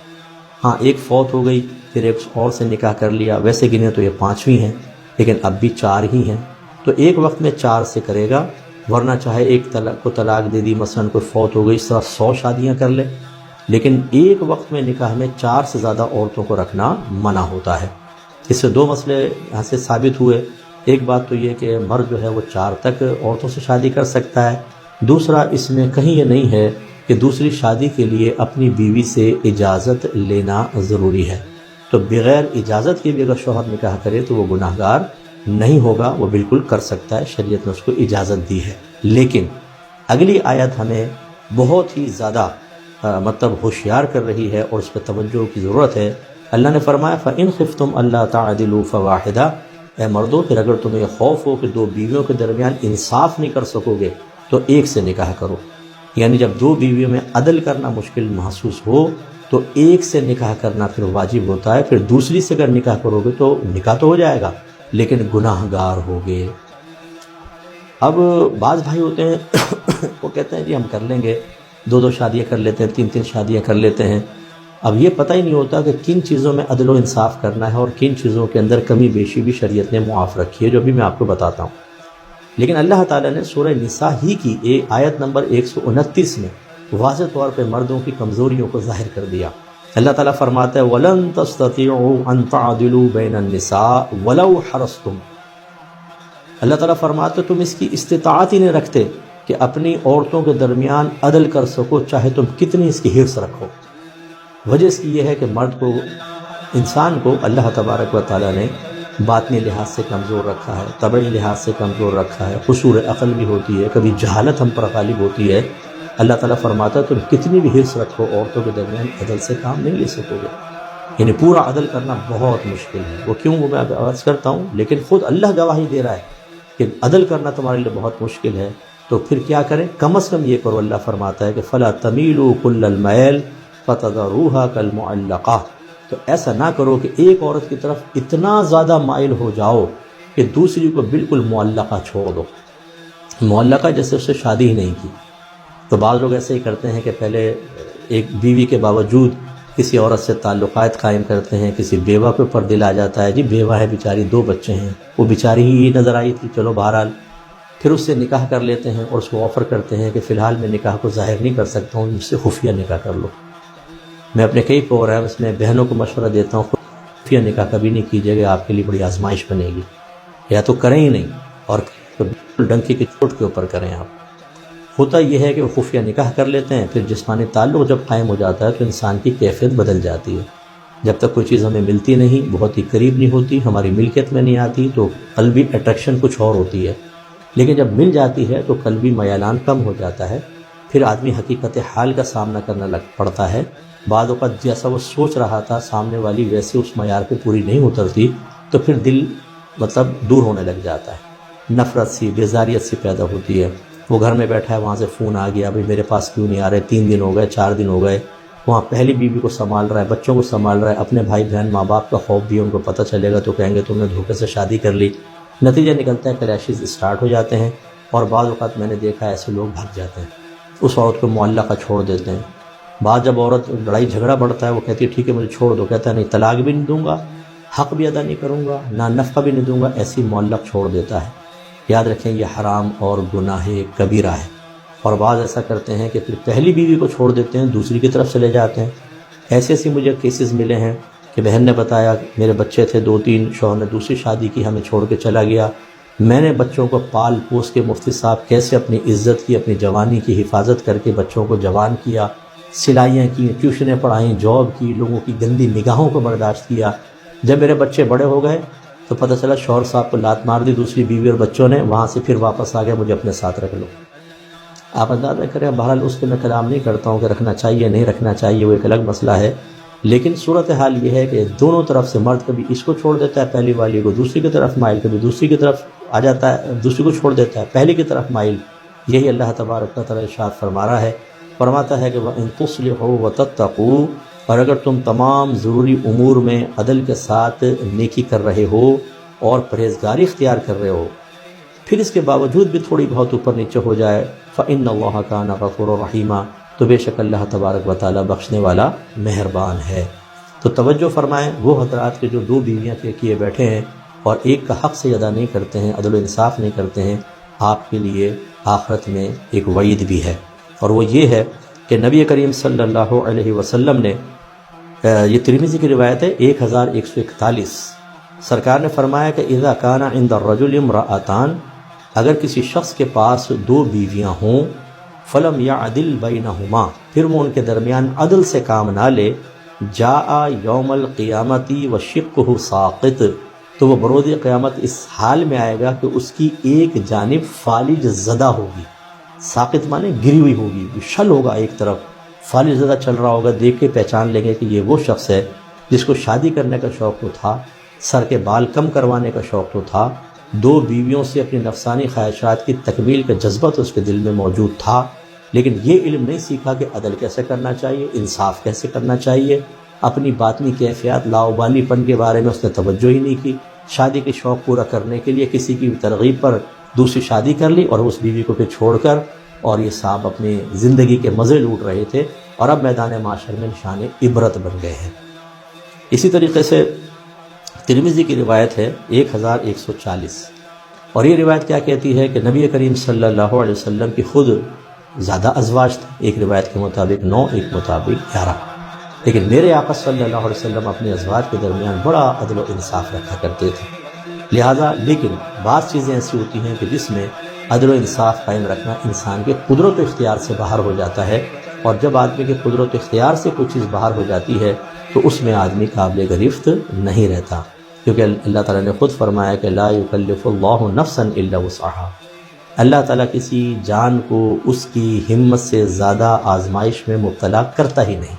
ہاں، ایک فوت ہو گئی پھر ایک اور سے نکاح کر لیا، ویسے گنے تو یہ 5ویں ہیں لیکن اب بھی 4 ہی ہیں، تو ایک وقت میں 4 سے کرے گا. ورنہ چاہے ایک کو طلاق دے دی، مثلا کوئی فوت ہو گئی، اس طرح 100 شادیاں کر لے، لیکن ایک وقت میں نکاح میں 4 سے زیادہ عورتوں کو رکھنا منع ہوتا ہے. اس سے 2 مسئلے یہاں سے ثابت ہوئے. ایک بات تو یہ کہ مرد جو ہے وہ 4 تک عورتوں سے شادی کر سکتا ہے. دوسرا، اس میں کہیں یہ نہیں ہے کہ دوسری شادی کے لیے اپنی بیوی سے اجازت لینا ضروری ہے. تو بغیر اجازت کے بھی اگر شوہر نکاح کرے تو وہ گناہ گار نہیں ہوگا، وہ بالکل کر سکتا ہے، شریعت نے اس کو اجازت دی ہے. لیکن اگلی آیت ہمیں بہت ہی زیادہ ہوشیار کر رہی ہے اور اس پہ توجہ کی ضرورت ہے. اللہ نے فرمایا فَإِنْ خِفْتُمْ أَلَّا تَعْدِلُوا فَوَاحِدَةً، اے مردو پھر اگر تمہیں خوف ہو کہ 2 بیویوں کے درمیان انصاف نہیں کر سکو گے تو ایک سے نکاح کرو. یعنی جب 2 بیویوں میں عدل کرنا مشکل محسوس ہو تو ایک سے نکاح کرنا پھر واجب ہوتا ہے. پھر دوسری سے اگر نکاح کرو گے تو نکاح تو ہو جائے گا لیکن گناہ گار ہوگے. اب بعض بھائی ہوتے ہیں وہ کہتے ہیں جی ہم کر لیں گے، 2 شادیاں کر لیتے ہیں، 3 شادیاں کر لیتے ہیں. اب یہ پتہ ہی نہیں ہوتا کہ کن چیزوں میں عدل و انصاف کرنا ہے اور کن چیزوں کے اندر کمی بیشی بھی شریعت نے معاف رکھی ہے، جو بھی میں آپ کو بتاتا ہوں. لیکن اللہ تعالیٰ نے سورہ نساء ہی کی آیت نمبر 129 میں واضح طور پہ مردوں کی کمزوریوں کو ظاہر کر دیا۔ اللہ تعالیٰ فرماتا ہے وَلَن تَسْتَطِيعُوا أَن تَعْدِلُوا بَيْنَ النِّسَاءِ وَلَوْ حَرَصْتُمْ۔ اللہ تعالیٰ فرماتا ہے تم اس کی استطاعت ہی نہیں رکھتے کہ اپنی عورتوں کے درمیان عدل کر سکو، چاہے تم کتنی اس کی حرص رکھو۔ وجہ اس کی یہ ہے کہ مرد کو، انسان کو اللہ تبارک و تعالیٰ نے باطنی لحاظ سے کمزور رکھا ہے، طبعی لحاظ سے کمزور رکھا ہے، قصور عقل بھی ہوتی ہے، کبھی جہالت ہم پر غالب ہوتی ہے۔ اللہ تعالیٰ فرماتا ہے تم کتنی بھی حرص رکھو عورتوں کے درمیان عدل سے کام نہیں لے سکو گے۔ یعنی پورا عدل کرنا بہت مشکل ہے، وہ کیوں وہ میں عرض کرتا ہوں، لیکن خود اللہ گواہی دے رہا ہے کہ عدل کرنا تمہارے لیے بہت مشکل ہے، تو پھر کیا کریں؟ کم از کم یہ کرو، اللہ فرماتا ہے کہ فَلَا تَمِيلُوا كُلَّ الْمَيْلِ فَتَذَرُوهَا كَالْمُعَلَّقَةِ، تو ایسا نہ کرو کہ ایک عورت کی طرف اتنا زیادہ مائل ہو جاؤ کہ دوسری کو بالکل معلقہ چھوڑ دو۔ معلقہ جیسے اس سے شادی ہی نہیں کی۔ تو بعض لوگ ایسے ہی کرتے ہیں کہ پہلے ایک بیوی کے باوجود کسی عورت سے تعلقات قائم کرتے ہیں، کسی بیوہ کے اوپر دل آ جاتا ہے، جی بیوہ ہے بیچاری، 2 بچے ہیں، وہ بیچاری ہی نظر آئی تھی، چلو بہرحال پھر اس سے نکاح کر لیتے ہیں اور اس کو آفر کرتے ہیں کہ فی الحال میں نکاح کو ظاہر نہیں کر سکتا ہوں، مجھ سے خفیہ نکاح کر لو۔ میں اپنے کئی پروگرامس میں بہنوں کو مشورہ دیتا ہوں خفیہ نکاح کبھی نہیں کیجیے گا، آپ کے لیے بڑی آزمائش بنے گی، یا تو کریں ہی نہیں اور بالکل ڈنکی کی چوٹ کے اوپر کریں۔ آپ ہوتا یہ ہے کہ وہ خفیہ نکاح کر لیتے ہیں، پھر جسمانی تعلق جب قائم ہو جاتا ہے تو انسان کی کیفیت بدل جاتی ہے۔ جب تک کوئی چیز ہمیں ملتی نہیں، بہت ہی قریب نہیں ہوتی، ہماری ملکیت میں نہیں آتی، تو قلبی اٹریکشن کچھ اور ہوتی ہے، لیکن جب مل جاتی ہے تو قلبی میلان کم ہو جاتا ہے، پھر آدمی حقیقت حال کا سامنا کرنا پڑتا ہے۔ بعض اوقات جیسا وہ سوچ رہا تھا سامنے والی ویسے اس معیار پہ پوری نہیں اترتی، تو پھر دل دور ہونے لگ جاتا ہے، نفرت سی، بیزاریت سی پیدا ہوتی ہے۔ وہ گھر میں بیٹھا ہے، وہاں سے فون آ گیا، بھئی میرے پاس کیوں نہیں آ رہے، 3 دن ہو گئے، 4 دن ہو گئے، وہاں پہلی بیوی کو سنبھال رہا ہے، بچوں کو سنبھال رہا ہے، اپنے بھائی بہن ماں باپ کا خوف بھی ان کو پتہ چلے گا تو کہیں گے تم نے دھوکے سے شادی کر لی۔ نتیجہ نکلتا ہے کلیشز اسٹارٹ ہو جاتے ہیں، اور بعض اوقات میں نے دیکھا ایسے لوگ بھاگ جاتے ہیں، اس عورت کو معلقہ چھوڑ دیتے ہیں۔ بعد جب عورت لڑائی جھگڑا بڑھتا ہے وہ کہتی ہے ٹھیک ہے مجھے چھوڑ دو، کہتا ہے نہیں طلاق بھی نہیں دوں گا، حق بھی ادا نہیں کروں گا، نہ نفقہ بھی نہیں دوں گا، ایسی معلق چھوڑ دیتا ہے۔ یاد رکھیں یہ حرام اور گناہ کبیرہ ہے۔ اور بعض ایسا کرتے ہیں کہ پھر پہلی بیوی کو چھوڑ دیتے ہیں، دوسری کی طرف چلے جاتے ہیں۔ ایسے مجھے کیسز ملے ہیں کہ بہن نے بتایا میرے بچے تھے 2-3، شوہر نے دوسری شادی کی، ہمیں چھوڑ کے چلا گیا، میں نے بچوں کو پال پوس کے مفتی صاحب کیسے اپنی عزت کی، اپنی جوانی کی حفاظت کر کے بچوں کو جوان کیا، سلائیاں کی، ٹیوشنیں پڑھائیں، جاب کی، لوگوں کی گندی نگاہوں کو برداشت کیا۔ جب میرے بچے بڑے ہو گئے تو پتہ چلا شوہر صاحب کو لات مار دی دوسری بیوی اور بچوں نے، وہاں سے پھر واپس آ گئے مجھے اپنے ساتھ رکھ لو۔ آپ اندازہ کریں، بہرحال اس پہ میں کلام نہیں کرتا ہوں کہ رکھنا چاہیے نہیں رکھنا چاہیے، وہ ایک الگ مسئلہ ہے، لیکن صورتحال یہ ہے کہ دونوں طرف سے مرد کبھی اس کو چھوڑ دیتا ہے پہلی والی کو، دوسری کی طرف مائل، کبھی دوسری کی طرف آ جاتا ہے، دوسری کو چھوڑ دیتا ہے پہلی کی طرف مائل۔ یہی اللہ تبارک و تعالیٰ ارشاد فرما رہا ہے، فرماتا ہے کہ وَإِن تُصْلِحُوا وَتَتَّقُوا، اور اگر تم تمام ضروری امور میں عدل کے ساتھ نیکی کر رہے ہو اور پرہیزگاری اختیار کر رہے ہو، پھر اس کے باوجود بھی تھوڑی بہت اوپر نیچے ہو جائے، فَإِنَّ اللَّهَ كَانَ غَفُورًا رَحِيمًا، تو بے شک اللہ تبارک و تعالیٰ بخشنے والا مہربان ہے۔ تو توجہ فرمائیں، وہ حضرات کے جو 2 بیویاں کیے بیٹھے ہیں اور ایک کا حق سے ادا نہیں کرتے ہیں، عدل و انصاف نہیں کرتے ہیں، آپ کے لیے آخرت میں ایک وعید بھی ہے، اور وہ یہ ہے کہ نبی کریم صلی اللہ علیہ وسلم نے، یہ ترمذی کی روایت ہے 1141، سرکار نے فرمایا کہ اذا کان عند الرجل امرأتان، اگر کسی شخص کے پاس 2 بیویاں ہوں، فلم یعدل بینہما، پھر وہ ان کے درمیان عدل سے کام نہ لے، جاء یوم القیامت وشقہ ساقط، تو وہ بروز قیامت اس حال میں آئے گا کہ اس کی ایک جانب فالج زدہ ہوگی، ساقط مانے گری ہوئی ہوگی، شل ہوگا ایک طرف، فالج زدہ چل رہا ہوگا، دیکھ کے پہچان لیں گے کہ یہ وہ شخص ہے جس کو شادی کرنے کا شوق تو تھا، سر کے بال کم کروانے کا شوق تو تھا، 2 بیویوں سے اپنی نفسانی خواہشات کی تکمیل کا جذبہ تو اس کے دل میں موجود تھا، لیکن یہ علم نہیں سیکھا کہ عدل کیسے کرنا چاہیے، انصاف کیسے کرنا چاہیے، اپنی باطنی کیفیات لاؤبالی پن کے بارے میں اس نے توجہ ہی نہیں کی، شادی کے شوق پورا کرنے کے لیے کسی کی ترغیب پر دوسری شادی کر لی اور اس بیوی کو پھر چھوڑ کر، اور یہ صاحب اپنی زندگی کے مزے لوٹ رہے تھے اور اب میدان معاشر میں نشان عبرت بن گئے ہیں۔ اسی طریقے سے ترمذی کی روایت ہے 1140، اور یہ روایت کیا کہتی ہے کہ نبی کریم صلی اللہ علیہ وسلم کی خود زیادہ ازواج تھے، ایک روایت کے مطابق 9، ایک مطابق 11، لیکن میرے آقا صلی اللہ علیہ وسلم اپنے ازواج کے درمیان بڑا عدل و انصاف رکھا کرتے تھے۔ لہٰذا لیکن بعض چیزیں ایسی ہوتی ہیں کہ جس میں عدل و انصاف قائم رکھنا انسان کے قدرت و اختیار سے باہر ہو جاتا ہے، اور جب آدمی کے قدرت و اختیار سے کوئی چیز باہر ہو جاتی ہے تو اس میں آدمی قابل گرفت نہیں رہتا، کیونکہ اللہ تعالیٰ نے خود فرمایا کہ لا یکلف اللہ نفسا الا وسعها، اللہ تعالیٰ کسی جان کو اس کی ہمت سے زیادہ آزمائش میں مبتلا کرتا ہی نہیں۔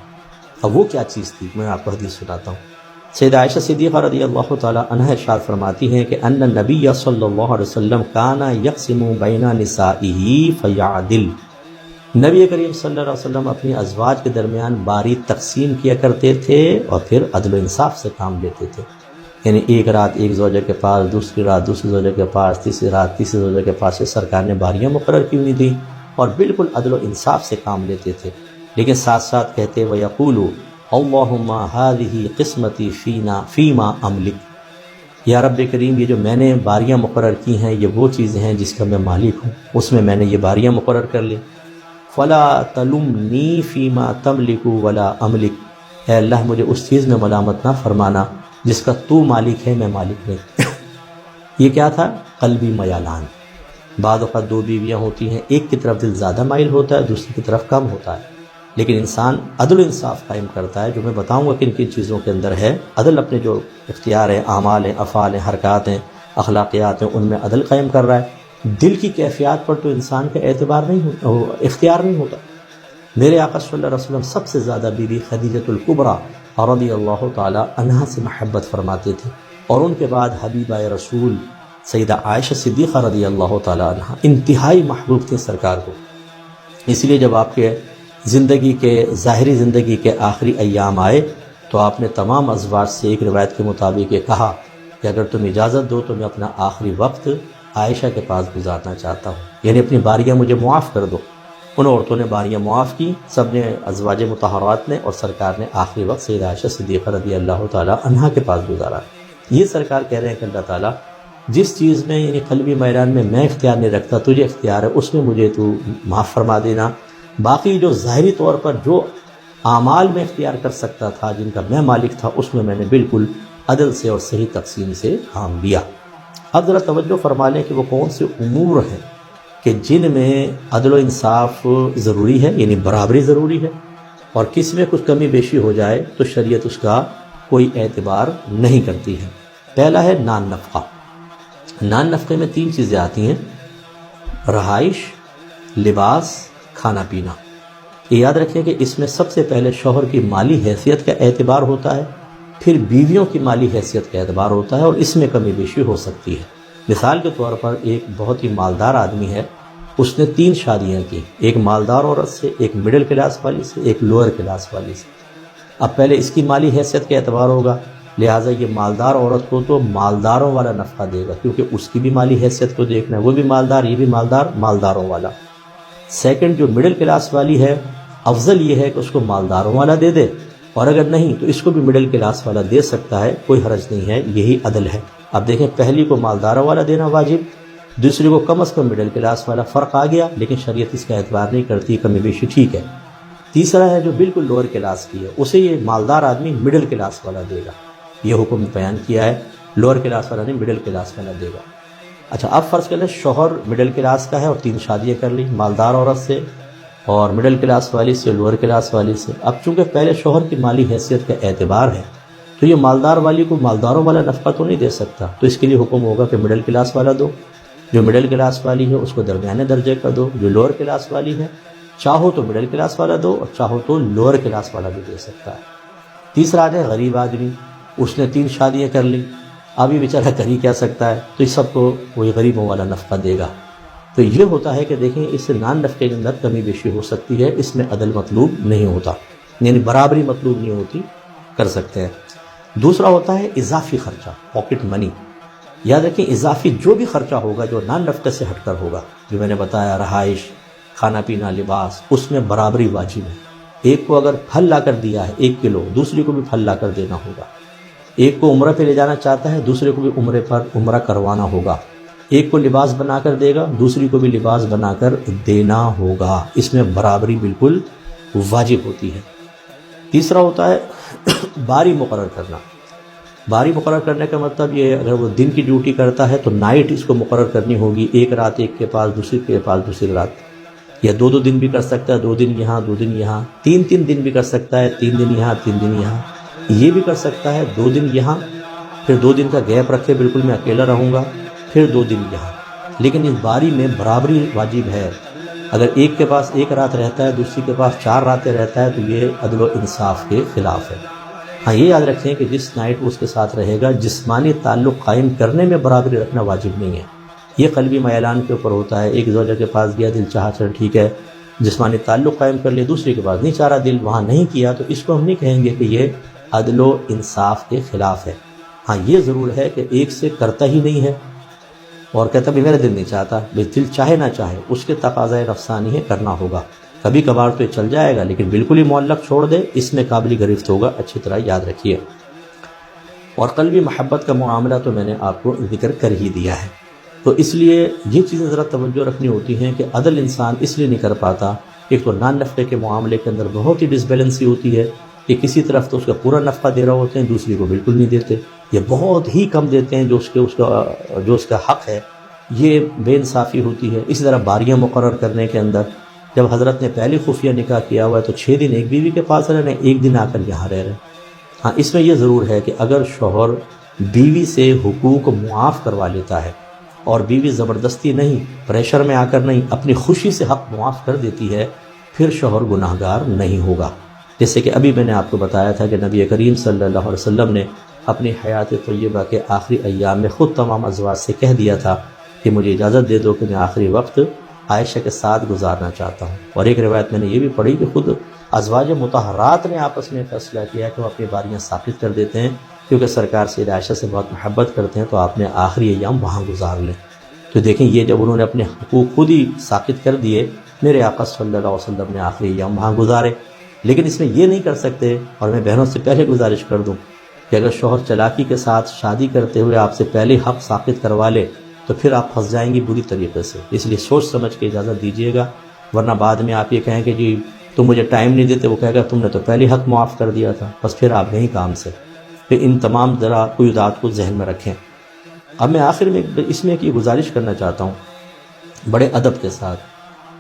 اب وہ کیا چیز تھی، میں آپ کو حدیث سناتا ہوں۔ سیدہ عائشہ صدیقہ رضی اللہ تعالیٰ عنہا ارشاد فرماتی ہیں کہ ان النبی صلی اللہ علیہ وسلم کان یقسم بین نسائہ فیعدل، نبی کریم صلی اللہ علیہ وسلم اپنی ازواج کے درمیان باری تقسیم کیا کرتے تھے اور پھر عدل و انصاف سے کام لیتے تھے، یعنی ایک رات ایک زوجہ کے پاس، دوسری رات دوسری زوجہ کے پاس، تیسری رات تیسری زوجہ کے پاس، سرکار نے باریاں مقرر کی ہوئی تھیں اور بالکل عدل و انصاف سے کام لیتے تھے، لیکن ساتھ ساتھ کہتے وَيَقُولُ اللہم هذه قسمتی فیما املک، یا رب کریم یہ جو میں نے باریاں مقرر کی ہیں یہ وہ چیزیں ہیں جس کا میں مالک ہوں، اس میں نے یہ باریاں مقرر کر لی، فلا تلمنی فیما تملک ولا املک، اے اللہ مجھے اس چیز میں ملامت نہ فرمانا جس کا تو مالک ہے میں مالک نہیں۔ یہ کیا تھا؟ قلبی میلان۔ بعض اوقات دو بیویاں ہوتی ہیں، ایک کی طرف دل زیادہ مائل ہوتا ہے، دوسری کی طرف کم ہوتا ہے، لیکن انسان عدل و انصاف قائم کرتا ہے، جو میں بتاؤں گا کن کن چیزوں کے اندر ہے عدل، اپنے جو اختیار ہیں، اعمال ہیں، افعال ہیں، حرکات ہیں، اخلاقیات ہیں، ان میں عدل قائم کر رہا ہے۔ دل کی کیفیات پر تو انسان کا اعتبار نہیں ہوتا، اختیار نہیں ہوتا۔ میرے آقا صلی اللہ علیہ وسلم سب سے زیادہ بیوی خدیجۃ الکبریٰ رضی اللہ تعالی عنہا سے محبت فرماتے تھے، اور ان کے بعد حبیبہ رسول سیدہ عائشہ صدیقہ رضی اللہ تعالی عنہا انتہائی محبوب تھے سرکار کو۔ اس لیے جب آپ کے زندگی کے ظاہری زندگی کے آخری ایام آئے تو آپ نے تمام ازواج سے ایک روایت کے مطابق یہ کہا کہ اگر تم اجازت دو تو میں اپنا آخری وقت عائشہ کے پاس گزارنا چاہتا ہوں، یعنی اپنی باریاں مجھے معاف کر دو۔ ان عورتوں نے باریاں معاف کی، سب نے ازواج مطہرات نے، اور سرکار نے آخری وقت سیدہ عائشہ صدیقہ رضی اللہ تعالی عنہا کے پاس گزارا۔ یہ سرکار کہہ رہے ہیں کہ اللہ تعالیٰ جس چیز میں یعنی قلبی میدان میں اختیار نہیں رکھتا، تجھے اختیار ہے، اس میں مجھے تو معاف فرما دینا۔ باقی جو ظاہری طور پر جو اعمال میں اختیار کر سکتا تھا، جن کا میں مالک تھا، اس میں نے بالکل عدل سے اور صحیح تقسیم سے کام لیا۔ اب ذرا توجہ فرما لیں کہ وہ کون سے امور ہیں کہ جن میں عدل و انصاف ضروری ہے، یعنی برابری ضروری ہے، اور کس میں کچھ کمی بیشی ہو جائے تو شریعت اس کا کوئی اعتبار نہیں کرتی ہے۔ پہلا ہے نان نفقہ۔ نان نفقے میں 3 چیزیں آتی ہیں: رہائش، لباس، کھانا پینا۔ یہ یاد رکھیں کہ اس میں سب سے پہلے شوہر کی مالی حیثیت کا اعتبار ہوتا ہے، پھر بیویوں کی مالی حیثیت کا اعتبار ہوتا ہے، اور اس میں کمی بیشی ہو سکتی ہے۔ مثال کے طور پر ایک بہت ہی مالدار آدمی ہے، اس نے 3 شادیاں کی، ایک مالدار عورت سے، ایک مڈل کلاس والی سے، ایک لوئر کلاس والی سے۔ اب پہلے اس کی مالی حیثیت کا اعتبار ہوگا، لہٰذا یہ مالدار عورت کو تو مالداروں والا نفقہ دے گا، کیونکہ اس کی بھی مالی حیثیت کو دیکھنا ہے، وہ بھی مالدار، یہ بھی مالدار، مالداروں والا۔ سیکنڈ جو مڈل کلاس والی ہے، افضل یہ ہے کہ اس کو مالداروں والا دے دے، اور اگر نہیں تو اس کو بھی مڈل کلاس والا دے سکتا ہے، کوئی حرج نہیں ہے، یہی عدل ہے۔ اب دیکھیں، پہلی کو مالداروں والا دینا واجب، دوسری کو کم از کم مڈل کلاس والا، فرق آ گیا، لیکن شریعت اس کا اعتبار نہیں کرتی، کمی بیشی ٹھیک ہے۔ تیسرا ہے جو بالکل لوور کلاس کی ہے، اسے یہ مالدار آدمی مڈل کلاس والا دے گا، یہ حکم بیان کیا ہے، لوور کلاس والا نہیں، مڈل کلاس والا دے گا۔ اچھا، اب فرض کر لیں شوہر مڈل کلاس کا ہے اور 3 شادیاں کر لی، مالدار عورت سے اور مڈل کلاس والی سے، لوور کلاس والی سے۔ اب چونکہ پہلے شوہر کی مالی حیثیت کا اعتبار ہے تو یہ مالدار والی کو مالداروں والا نفقہ تو نہیں دے سکتا، تو اس کے لیے حکم ہوگا کہ مڈل کلاس والا دو، جو مڈل کلاس والی ہے اس کو درمیانے درجے کا دو، جو لوور کلاس والی ہے چاہو تو مڈل کلاس والا دو اور چاہو تو لوور کلاس والا بھی دے سکتا ہے۔ تیسرا ہے غریب آدمی، اس نے 3 شادیاں کر لی، اب یہ بیچارہ کر ہی کیا سکتا ہے، تو اس سب کو وہی غریبوں والا نفقہ دے گا۔ تو یہ ہوتا ہے کہ دیکھیں، اس سے نان نفقے کے اندر کمی بیشی ہو سکتی ہے، اس میں عدل مطلوب نہیں ہوتا، یعنی برابری مطلوب نہیں ہوتی، کر سکتے ہیں۔ دوسرا ہوتا ہے اضافی خرچہ، پاکٹ منی۔ یاد رکھیں، اضافی جو بھی خرچہ ہوگا جو نان نفقے سے ہٹ کر ہوگا، جو میں نے بتایا، رہائش، کھانا پینا، لباس، اس میں برابری واجب ہے۔ ایک کو اگر پھل لا کر دیا ہے 1 کلو، دوسری کو بھی پھل لا کر دینا ہوگا۔ ایک کو عمرہ پہ لے جانا چاہتا ہے، دوسرے کو بھی عمرے پر عمرہ کروانا ہوگا۔ ایک کو لباس بنا کر دے گا، دوسری کو بھی لباس بنا کر دینا ہوگا، اس میں برابری بالکل واجب ہوتی ہے۔ تیسرا ہوتا ہے باری مقرر کرنا۔ باری مقرر کرنے کا مطلب یہ ہے اگر وہ دن کی ڈیوٹی کرتا ہے تو نائٹ اس کو مقرر کرنی ہوگی، ایک رات ایک کے پاس، دوسری کے پاس دوسری رات، یا 2 دن بھی کر سکتا ہے، 2 دن یہاں 2 دن یہاں، 3 دن بھی کر سکتا ہے، 3 دن یہاں 3 دن یہاں، یہ بھی کر سکتا ہے 2 دن یہاں، پھر 2 دن کا گیپ رکھے بالکل میں اکیلا رہوں گا، پھر 2 دن یہاں۔ لیکن اس باری میں برابری واجب ہے۔ اگر ایک کے پاس 1 رات رہتا ہے، دوسری کے پاس 4 راتیں رہتا ہے تو یہ عدل و انصاف کے خلاف ہے۔ ہاں یہ یاد رکھیں کہ جس نائٹ اس کے ساتھ رہے گا جسمانی تعلق قائم کرنے میں برابری رکھنا واجب نہیں ہے، یہ قلبی میلان کے اوپر ہوتا ہے۔ ایک زوجہ کے پاس گیا، دل چاہا چل ٹھیک ہے، جسمانی تعلق قائم کر لیا، دوسری کے پاس نہیں چاہ رہا، دل وہاں نہیں کیا، تو اس کو ہم نہیں کہیں گے کہ یہ عدل و انصاف کے خلاف ہے۔ ہاں یہ ضرور ہے کہ ایک سے کرتا ہی نہیں ہے اور کہتا بھی میرا دل نہیں چاہتا، بھئی دل چاہے نہ چاہے اس کے تقاضۂ نفسانی ہے، کرنا ہوگا۔ کبھی کبھار تو یہ چل جائے گا لیکن بالکل ہی معلق چھوڑ دے، اس میں قابل گرفت ہوگا، اچھی طرح یاد رکھیے۔ اور قلبی محبت کا معاملہ تو میں نے آپ کو ذکر کر ہی دیا ہے، تو اس لیے یہ چیزیں ذرا توجہ رکھنی ہوتی ہیں کہ عدل انسان اس لیے نہیں کر پاتا، ایک تو نان نفقے کے معاملے کے اندر بہت ہی ڈسبیلنسی ہوتی ہے کہ کسی طرف تو اس کا پورا نفقہ دے رہے ہوتے ہیں، دوسری کو بالکل نہیں دیتے، یہ بہت ہی کم دیتے ہیں جو اس کا حق ہے، یہ بے انصافی ہوتی ہے۔ اسی طرح باریاں مقرر کرنے کے اندر جب حضرت نے پہلے خفیہ نکاح کیا ہوا ہے تو 6 دن ایک بیوی کے پاس رہے، 1 دن آ کر یہاں رہ رہے۔ ہاں اس میں یہ ضرور ہے کہ اگر شوہر بیوی سے حقوق معاف کروا لیتا ہے اور بیوی زبردستی نہیں، پریشر میں آ کر نہیں، اپنی خوشی سے حق معاف کر دیتی ہے، پھر شوہر گناہ گار نہیں ہوگا۔ جیسے کہ ابھی میں نے آپ کو بتایا تھا کہ نبی کریم صلی اللہ علیہ وسلم نے اپنی حیات طیبہ کے آخری ایام میں خود تمام ازواج سے کہہ دیا تھا کہ مجھے اجازت دے دو کہ میں آخری وقت عائشہ کے ساتھ گزارنا چاہتا ہوں۔ اور ایک روایت میں نے یہ بھی پڑھی کہ خود ازواج مطہرات نے آپس میں فیصلہ کیا کہ وہ اپنی باریاں ثابت کر دیتے ہیں، کیونکہ سرکار سید عائشہ سے بہت محبت کرتے ہیں، تو آپ نے آخری ایام وہاں گزار لیں۔ تو دیکھیں یہ جب انہوں نے اپنے حقوق خود ہی ثابت کر دیے، میرے آقا صلی اللہ علیہ وسلم نے آخری ایام وہاں گزارے۔ لیکن اس میں یہ نہیں کر سکتے، اور میں بہنوں سے پہلے گزارش کر دوں کہ اگر شوہر چلاکی کے ساتھ شادی کرتے ہوئے آپ سے پہلے حق ثابت کروا لے تو پھر آپ پھنس جائیں گی بری طریقے سے، اس لیے سوچ سمجھ کے اجازت دیجیے گا، ورنہ بعد میں آپ یہ کہیں کہ جی تم مجھے ٹائم نہیں دیتے، وہ کہے گا تم نے تو پہلے حق معاف کر دیا تھا، بس پھر آپ نہیں کام سے۔ پھر ان تمام ذرا قیودات کو ذہن میں رکھیں۔ اب میں آخر میں اس میں ایک یہ گزارش کرنا چاہتا ہوں بڑے ادب کے ساتھ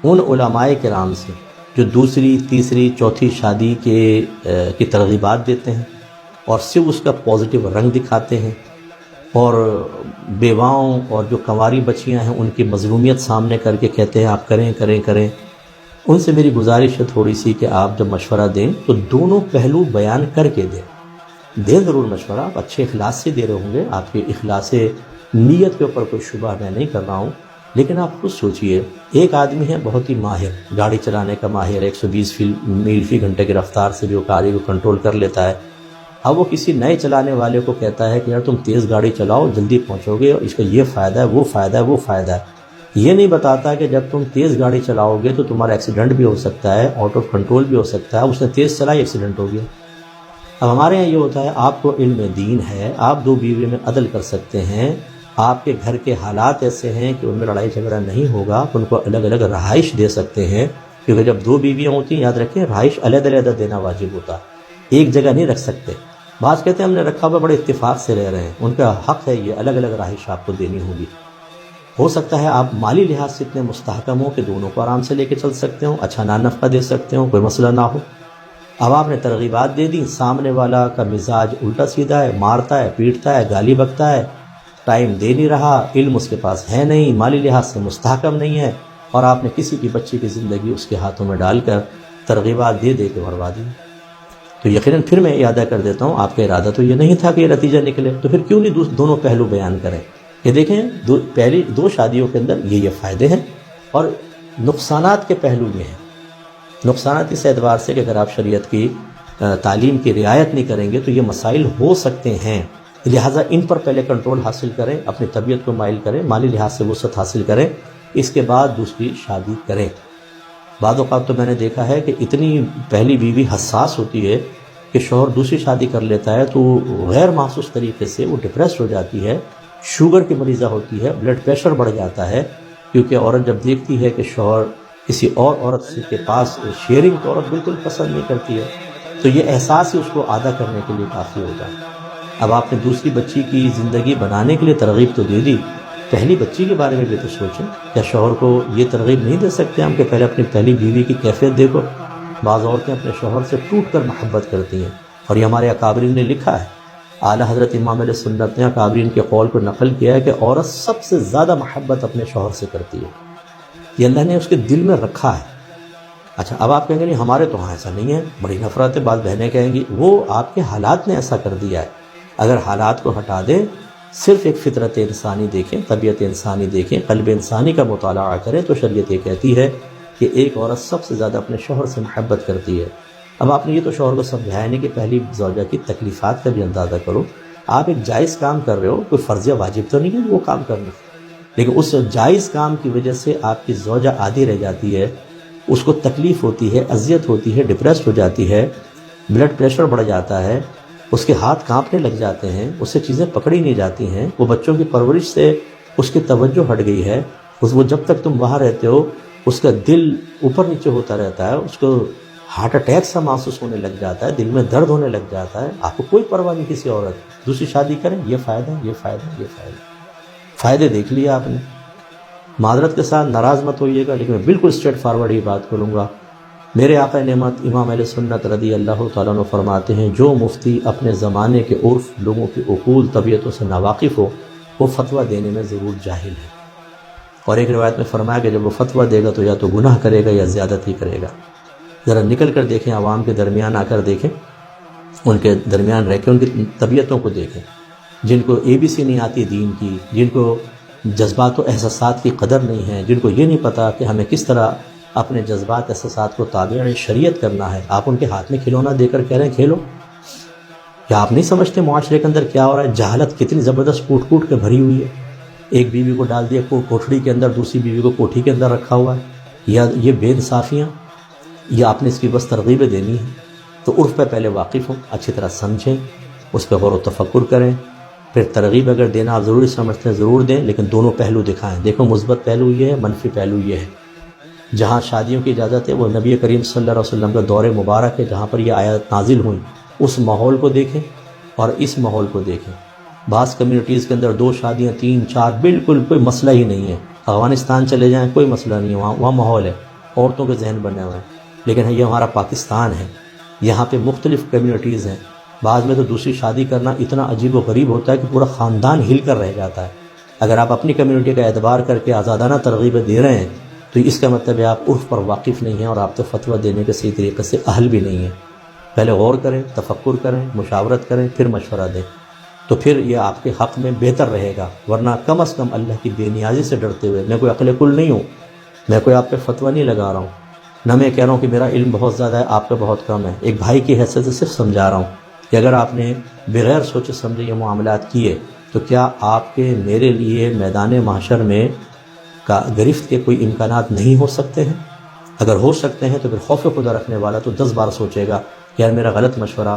ان علماء کرام سے جو دوسری، تیسری، چوتھی شادی کی ترغیبات دیتے ہیں اور صرف اس کا پازیٹیو رنگ دکھاتے ہیں، اور بیواؤں اور جو کنواری بچیاں ہیں ان کی مظلومیت سامنے کر کے کہتے ہیں آپ کریں کریں کریں، ان سے میری گزارش ہے تھوڑی سی کہ آپ جب مشورہ دیں تو دونوں پہلو بیان کر کے دیں ضرور مشورہ، آپ اچھے اخلاص سے دے رہے ہوں گے، آپ کے اخلاص نیت کے اوپر کوئی شبہ میں نہیں کر رہا ہوں، لیکن آپ خود سوچئے ایک آدمی ہے بہت ہی ماہر، گاڑی چلانے کا ماہر، 120 میل فی گھنٹے کی رفتار سے بھی وہ گاڑی کو کنٹرول کر لیتا ہے۔ اب وہ کسی نئے چلانے والے کو کہتا ہے کہ یار تم تیز گاڑی چلاؤ جلدی پہنچو گے، اور اس کا یہ فائدہ ہے، وہ فائدہ ہے، وہ فائدہ ہے، یہ نہیں بتاتا کہ جب تم تیز گاڑی چلاؤ گے تو تمہارا ایکسیڈنٹ بھی ہو سکتا ہے، آؤٹ آف کنٹرول بھی ہو سکتا ہے، اس نے تیز چلائی ایکسیڈنٹ ہو گیا۔ اب ہمارے یہاں یہ ہوتا ہے آپ کو علم دین ہے، آپ 2 بیوی میں عدل کر سکتے ہیں، آپ کے گھر کے حالات ایسے ہیں کہ ان میں لڑائی جھگڑا نہیں ہوگا، آپ ان کو الگ الگ رہائش دے سکتے ہیں، کیونکہ جب 2 بیویاں ہوتی ہیں یاد رکھیں رہائش علیحدہ علیحدہ دینا واجب ہوتا ہے، ایک جگہ نہیں رکھ سکتے۔ بعض کہتے ہیں ہم نے رکھا ہوا بڑے اتفاق سے رہ رہے ہیں، ان کا حق ہے یہ الگ الگ رہائش آپ کو دینی ہوگی۔ ہو سکتا ہے آپ مالی لحاظ سے اتنے مستحکم ہوں کہ دونوں کو آرام سے لے کے چل سکتے ہوں، اچھا نان نفقہ دے سکتے ہوں، کوئی مسئلہ نہ ہو۔ اب آپ نے ترغیبات دے دی، سامنے والا کا مزاج الٹا سیدھا ہے، مارتا ہے، پیٹتا ہے، گالی بکتا ہے، ٹائم دے نہیں رہا، علم اس کے پاس ہے نہیں، مالی لحاظ سے مستحکم نہیں ہے، اور آپ نے کسی کی بچی کی زندگی اس کے ہاتھوں میں ڈال کر ترغیبات دے کے مروا دی، تو یقیناً پھر میں ارادہ کر دیتا ہوں آپ کا ارادہ تو یہ نہیں تھا کہ یہ نتیجہ نکلے، تو پھر کیوں نہیں دونوں پہلو بیان کریں کہ دیکھیں پہلی 2 شادیوں کے اندر یہ فائدے ہیں اور نقصانات کے پہلو یہ ہیں۔ نقصانات اس اعتبار سے کہ اگر آپ شریعت کی تعلیم کی رعایت نہیں کریں گے تو یہ مسائل ہو سکتے ہیں، لہٰذا ان پر پہلے کنٹرول حاصل کریں، اپنی طبیعت کو مائل کریں، مالی لحاظ سے وسعت حاصل کریں، اس کے بعد دوسری شادی کریں۔ بعض اوقات تو میں نے دیکھا ہے کہ اتنی پہلی بیوی حساس ہوتی ہے کہ شوہر دوسری شادی کر لیتا ہے تو غیر محسوس طریقے سے وہ ڈپریسڈ ہو جاتی ہے، شوگر کی مریضہ ہوتی ہے، بلڈ پریشر بڑھ جاتا ہے، کیونکہ عورت جب دیکھتی ہے کہ شوہر کسی اور عورت کے پاس شیئرنگ تو عورت بالکل پسند نہیں کرتی ہے، تو یہ احساس ہی اس کو عادہ کرنے کے لیے کافی ہوتا ہے۔ اب آپ نے دوسری بچی کی زندگی بنانے کے لیے ترغیب تو دے دی، پہلی بچی کے بارے میں بھی تو سوچیں۔ کیا شوہر کو یہ ترغیب نہیں دے سکتے ہم کہ پہلے اپنی پہلی بیوی کی کیفیت دیکھو؟ بعض عورتیں اپنے شوہر سے ٹوٹ کر محبت کرتی ہیں، اور یہ ہمارے اکابرین نے لکھا ہے، اعلیٰ حضرت امام علیہ سنت نے اکابرین کے قول کو نقل کیا ہے کہ عورت سب سے زیادہ محبت اپنے شوہر سے کرتی ہے، یہ اللہ نے اس کے دل میں رکھا ہے۔ اچھا، اب آپ کہیں گے نہیں ہمارے تو ہاں ایسا نہیں ہے، بڑی نفرت ہے، بعض بہنیں کہیں گی وہ آپ کے حالات نے ایسا کر دیا ہے۔ اگر حالات کو ہٹا دیں، صرف ایک فطرت انسانی دیکھیں، طبیعت انسانی دیکھیں، قلب انسانی کا مطالعہ کریں، تو شریعت یہ کہتی ہے کہ ایک عورت سب سے زیادہ اپنے شوہر سے محبت کرتی ہے۔ اب آپ نے یہ تو شوہر کو سمجھایا نہیں کہ پہلی زوجہ کی تکلیفات کا بھی اندازہ کرو، آپ ایک جائز کام کر رہے ہو، کوئی فرض یا واجب تو نہیں ہے وہ کام کرنا، لیکن اس جائز کام کی وجہ سے آپ کی زوجہ عادی رہ جاتی ہے، اس کو تکلیف ہوتی ہے، اذیت ہوتی ہے، ڈپریسڈ ہو جاتی ہے، بلڈ پریشر بڑھ جاتا ہے، اس کے ہاتھ کانپنے لگ جاتے ہیں، اس سے چیزیں پکڑی نہیں جاتی ہیں، وہ بچوں کی پرورش سے اس کی توجہ ہٹ گئی ہے، وہ جب تک تم وہاں رہتے ہو اس کا دل اوپر نیچے ہوتا رہتا ہے، اس کو ہارٹ اٹیک سا محسوس ہونے لگ جاتا ہے، دل میں درد ہونے لگ جاتا ہے، آپ کو کوئی پرواہ نہیں کسی عورت دوسری شادی کریں، یہ فائدہ یہ فائدہ یہ فائدہ، فائدے دیکھ لیے آپ نے۔ معذرت کے ساتھ ناراض مت ہوئیے گا، لیکن میں بالکل اسٹریٹ فارورڈ ہی بات کروں گا۔ میرے آقا نعمت امام اہل سنت رضی اللہ تعالیٰ عنہ فرماتے ہیں، جو مفتی اپنے زمانے کے عرف، لوگوں کی عقول، طبیعتوں سے ناواقف ہو، وہ فتویٰ دینے میں ضرور جاہل ہے۔ اور ایک روایت میں فرمایا کہ جب وہ فتویٰ دے گا تو یا تو گناہ کرے گا یا زیادتی کرے گا۔ ذرا نکل کر دیکھیں، عوام کے درمیان آ کر دیکھیں، ان کے درمیان رہ کے ان کی طبیعتوں کو دیکھیں، جن کو ABC نہیں آتی دین کی، جن کو جذبات و احساسات کی قدر نہیں ہے، جن کو یہ نہیں پتا کہ ہمیں کس طرح اپنے جذبات احساسات کو تابع شریعت کرنا ہے، آپ ان کے ہاتھ میں کھلونا دے کر کہہ رہے ہیں کھیلو۔ کیا آپ نہیں سمجھتے معاشرے کے اندر کیا ہو رہا ہے؟ جہالت کتنی زبردست کوٹ کوٹ کے بھری ہوئی ہے۔ ایک بیوی کو ڈال دیا کوٹھڑی کے اندر، دوسری بیوی کو کوٹھی کے اندر رکھا ہوا ہے، یا یہ بے انصافیاں، یا آپ نے اس کی بس ترغیبیں دینی ہیں؟ تو عرف پہ پہلے واقف ہوں، اچھی طرح سمجھیں، اس پہ غور و تفکر کریں، پھر ترغیب اگر دینا آپ ضروری سمجھتے ہیں ضرور دیں، لیکن دونوں پہلو دکھائیں۔ دیکھو مثبت پہلو یہ ہے، منفی پہلو یہ ہے۔ جہاں شادیوں کی اجازت ہے وہ نبی کریم صلی اللہ علیہ وسلم کا دور مبارک ہے، جہاں پر یہ آیات نازل ہوئیں، اس ماحول کو دیکھیں اور اس ماحول کو دیکھیں۔ بعض کمیونٹیز کے اندر 2 شادیاں 3 4 بالکل کوئی مسئلہ ہی نہیں ہے۔ افغانستان چلے جائیں کوئی مسئلہ نہیں ہے، وہاں ماحول ہے، عورتوں کے ذہن بنے ہوئے ہیں۔ لیکن یہ ہمارا پاکستان ہے، یہاں پہ مختلف کمیونٹیز ہیں، بعض میں تو دوسری شادی کرنا اتنا عجیب و غریب ہوتا ہے کہ پورا خاندان ہل کر رہ جاتا ہے۔ اگر آپ اپنی کمیونٹی کا اعتبار کر کے آزادانہ ترغیبیں دے رہے ہیں تو اس کا مطلب ہے آپ عرف پر واقف نہیں ہیں، اور آپ تو فتویٰ دینے کے صحیح طریقے سے اہل بھی نہیں ہیں۔ پہلے غور کریں، تفکر کریں، مشاورت کریں، پھر مشورہ دیں، تو پھر یہ آپ کے حق میں بہتر رہے گا۔ ورنہ کم از کم اللہ کی بے نیازی سے ڈرتے ہوئے، میں کوئی عقل کل نہیں ہوں، میں کوئی آپ پہ فتویٰ نہیں لگا رہا ہوں، نہ میں کہہ رہا ہوں کہ میرا علم بہت زیادہ ہے آپ کا بہت کم ہے، ایک بھائی کی حیثیت سے صرف سمجھا رہا ہوں کہ اگر آپ نے بغیر سوچے سمجھے یہ معاملات کیے تو کیا آپ کے میرے لیے میدان محشر میں کا گرفت کے کوئی امکانات نہیں ہو سکتے ہیں؟ اگر ہو سکتے ہیں تو پھر خوف خدا رکھنے والا تو 10 بار سوچے گا کہ یار میرا غلط مشورہ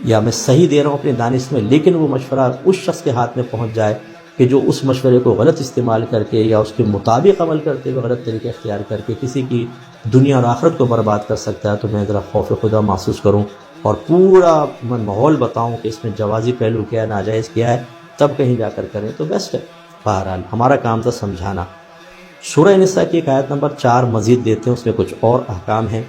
یا میں صحیح دے رہا ہوں اپنی دانش میں، لیکن وہ مشورہ اس شخص کے ہاتھ میں پہنچ جائے کہ جو اس مشورے کو غلط استعمال کر کے یا اس کے مطابق عمل کرتے ہوئے غلط طریقے اختیار کر کے کسی کی دنیا اور آخرت کو برباد کر سکتا ہے، تو میں ذرا خوف خدا محسوس کروں اور پورا ماحول بتاؤں کہ اس میں جوازی پہلو کیا ہے، ناجائز کیا ہے، تب کہیں جا کر کریں تو بیسٹ ہے۔ بہرحال ہمارا کام تھا سمجھانا۔ سورہ نساء کی ایک آیت نمبر 4 مزید دیتے ہیں، اس میں کچھ اور احکام ہیں۔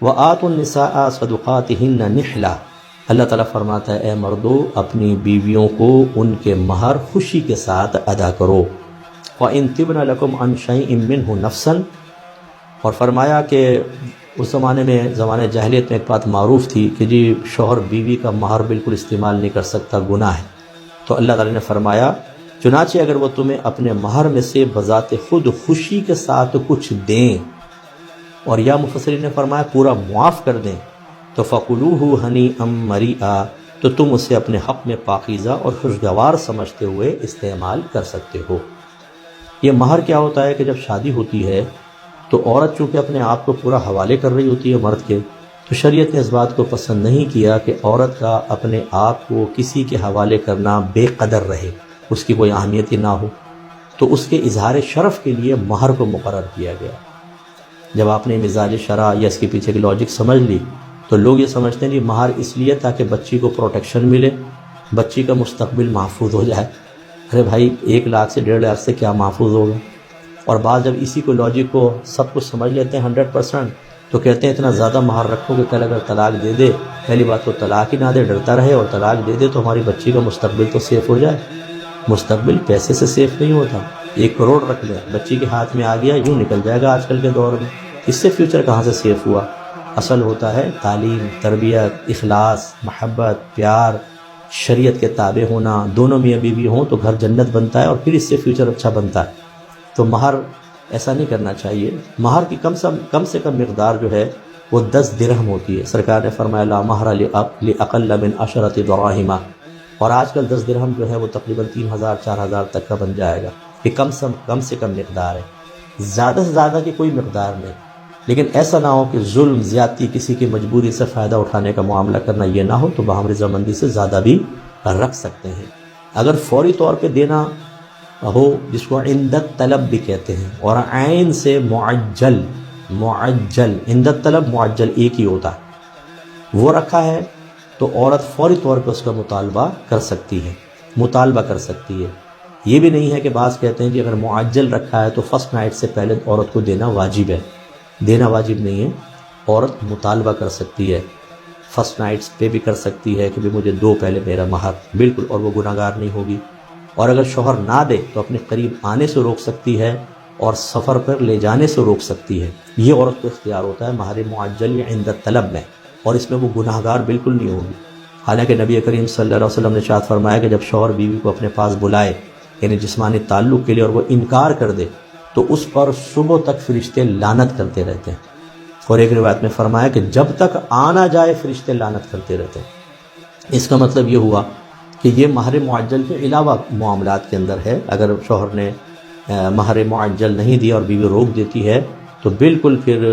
وَآتُوا النِّسَاءَ صَدُقَاتِهِنَّ نِحْلَةً، اللہ تعالیٰ فرماتا ہے اے مردو اپنی بیویوں کو ان کے مہر خوشی کے ساتھ ادا کرو۔ وَإِن تِبْنَ لَكُمْ عَنْ شَيْءٍ مِّنْهُ نَفْسًا، اور فرمایا کہ اس زمانے میں، زمانے جاہلیت میں ایک بات معروف تھی کہ جی شوہر بیوی کا مہر بالکل استعمال نہیں کر سکتا، گناہ ہے۔ تو اللہ تعالیٰ نے فرمایا چنانچہ اگر وہ تمہیں اپنے مہر میں سے بذات خود خوشی کے ساتھ کچھ دیں، اور یا مفسرین نے فرمایا پورا معاف کر دیں، تو فَقُلُوهُ هَنِيئًا مَرِيئًا، تو تم اسے اپنے حق میں پاکیزہ اور خوشگوار سمجھتے ہوئے استعمال کر سکتے ہو۔ یہ مہر کیا ہوتا ہے کہ جب شادی ہوتی ہے تو عورت چونکہ اپنے آپ کو پورا حوالے کر رہی ہوتی ہے مرد کے، تو شریعت نے اس بات کو پسند نہیں کیا کہ عورت کا اپنے آپ کو کسی کے حوالے کرنا بے قدر رہے۔ اس کی کوئی اہمیت ہی نہ ہو، تو اس کے اظہار شرف کے لیے مہر کو مقرر کیا گیا۔ جب آپ نے مزاج شرع یا اس کے پیچھے کی لاجک سمجھ لی تو لوگ یہ سمجھتے ہیں کہ مہر اس لیے تاکہ بچی کو پروٹیکشن ملے، بچی کا مستقبل محفوظ ہو جائے۔ ارے بھائی 1 لاکھ سے 1.5 لاکھ سے کیا محفوظ ہوگا؟ اور بعض جب اسی کو لاجک کو سب کچھ سمجھ لیتے ہیں 100%، تو کہتے ہیں اتنا زیادہ مہر رکھو کہ کل اگر طلاق دے دے، پہلی بات تو طلاق ہی نہ دے، ڈرتا رہے، اور طلاق دے دے تو ہماری بچی کا مستقبل تو سیف ہو جائے۔ مستقبل پیسے سے سیف نہیں ہوتا۔ 1 کروڑ رکھ لیں، بچی کے ہاتھ میں آ گیا، یوں نکل جائے گا آج کل کے دور میں، اس سے فیوچر کہاں سے سیف ہوا؟ اصل ہوتا ہے تعلیم، تربیت، اخلاص، محبت، پیار، شریعت کے تابع ہونا، دونوں میاں بیوی ہوں تو گھر جنت بنتا ہے، اور پھر اس سے فیوچر اچھا بنتا ہے۔ تو مہر ایسا نہیں کرنا چاہیے۔ مہر کی کم سے کم مقدار جو ہے وہ 10 درہم ہوتی ہے۔ سرکار نے فرمایا لا مہر لأقل من 10 دراہم، اور آج کل 10 درہم جو ہے وہ تقریباً 3000 4000 تک کا بن جائے گا۔ یہ کم سے کم مقدار ہے، زیادہ سے زیادہ کی کوئی مقدار نہیں۔ لیکن ایسا نہ ہو کہ ظلم، زیادتی، کسی کی مجبوری سے فائدہ اٹھانے کا معاملہ کرنا، یہ نہ ہو تو باہم رضامندی سے زیادہ بھی رکھ سکتے ہیں۔ اگر فوری طور پہ دینا ہو، جس کو عندت طلب بھی کہتے ہیں، اور عین سے معجل عندت طلب معجل ایک ہی ہوتا ہے، وہ رکھا ہے تو عورت فوری طور پہ اس کا مطالبہ کر سکتی ہے۔ یہ بھی نہیں ہے کہ بعض کہتے ہیں کہ اگر معجل رکھا ہے تو فرسٹ نائٹ سے پہلے عورت کو دینا واجب ہے۔ دینا واجب نہیں ہے، عورت مطالبہ کر سکتی ہے، فرسٹ نائٹس پہ بھی کر سکتی ہے کہ بھی مجھے دو پہلے میرا مہر، بالکل، اور وہ گناہ گار نہیں ہوگی۔ اور اگر شوہر نہ دے تو اپنے قریب آنے سے روک سکتی ہے اور سفر پر لے جانے سے روک سکتی ہے۔ یہ عورت کو اختیار ہوتا ہے مہر معجل یا عندت طلب میں، اور اس میں وہ گناہ گار بالکل نہیں ہوگی۔ حالانکہ نبی کریم صلی اللہ علیہ وسلم نے ارشاد فرمایا کہ جب شوہر بیوی کو اپنے پاس بلائے، یعنی جسمانی تعلق کے لیے، اور وہ انکار کر دے تو اس پر صبح تک فرشتے لعنت کرتے رہتے ہیں۔ اور ایک روایت میں فرمایا کہ جب تک آنا جائے فرشتے لعنت کرتے رہتے ہیں۔ اس کا مطلب یہ ہوا کہ یہ مہر معجل کے علاوہ معاملات کے اندر ہے۔ اگر شوہر نے مہر معجل نہیں دیا اور بیوی روک دیتی ہے تو بالکل پھر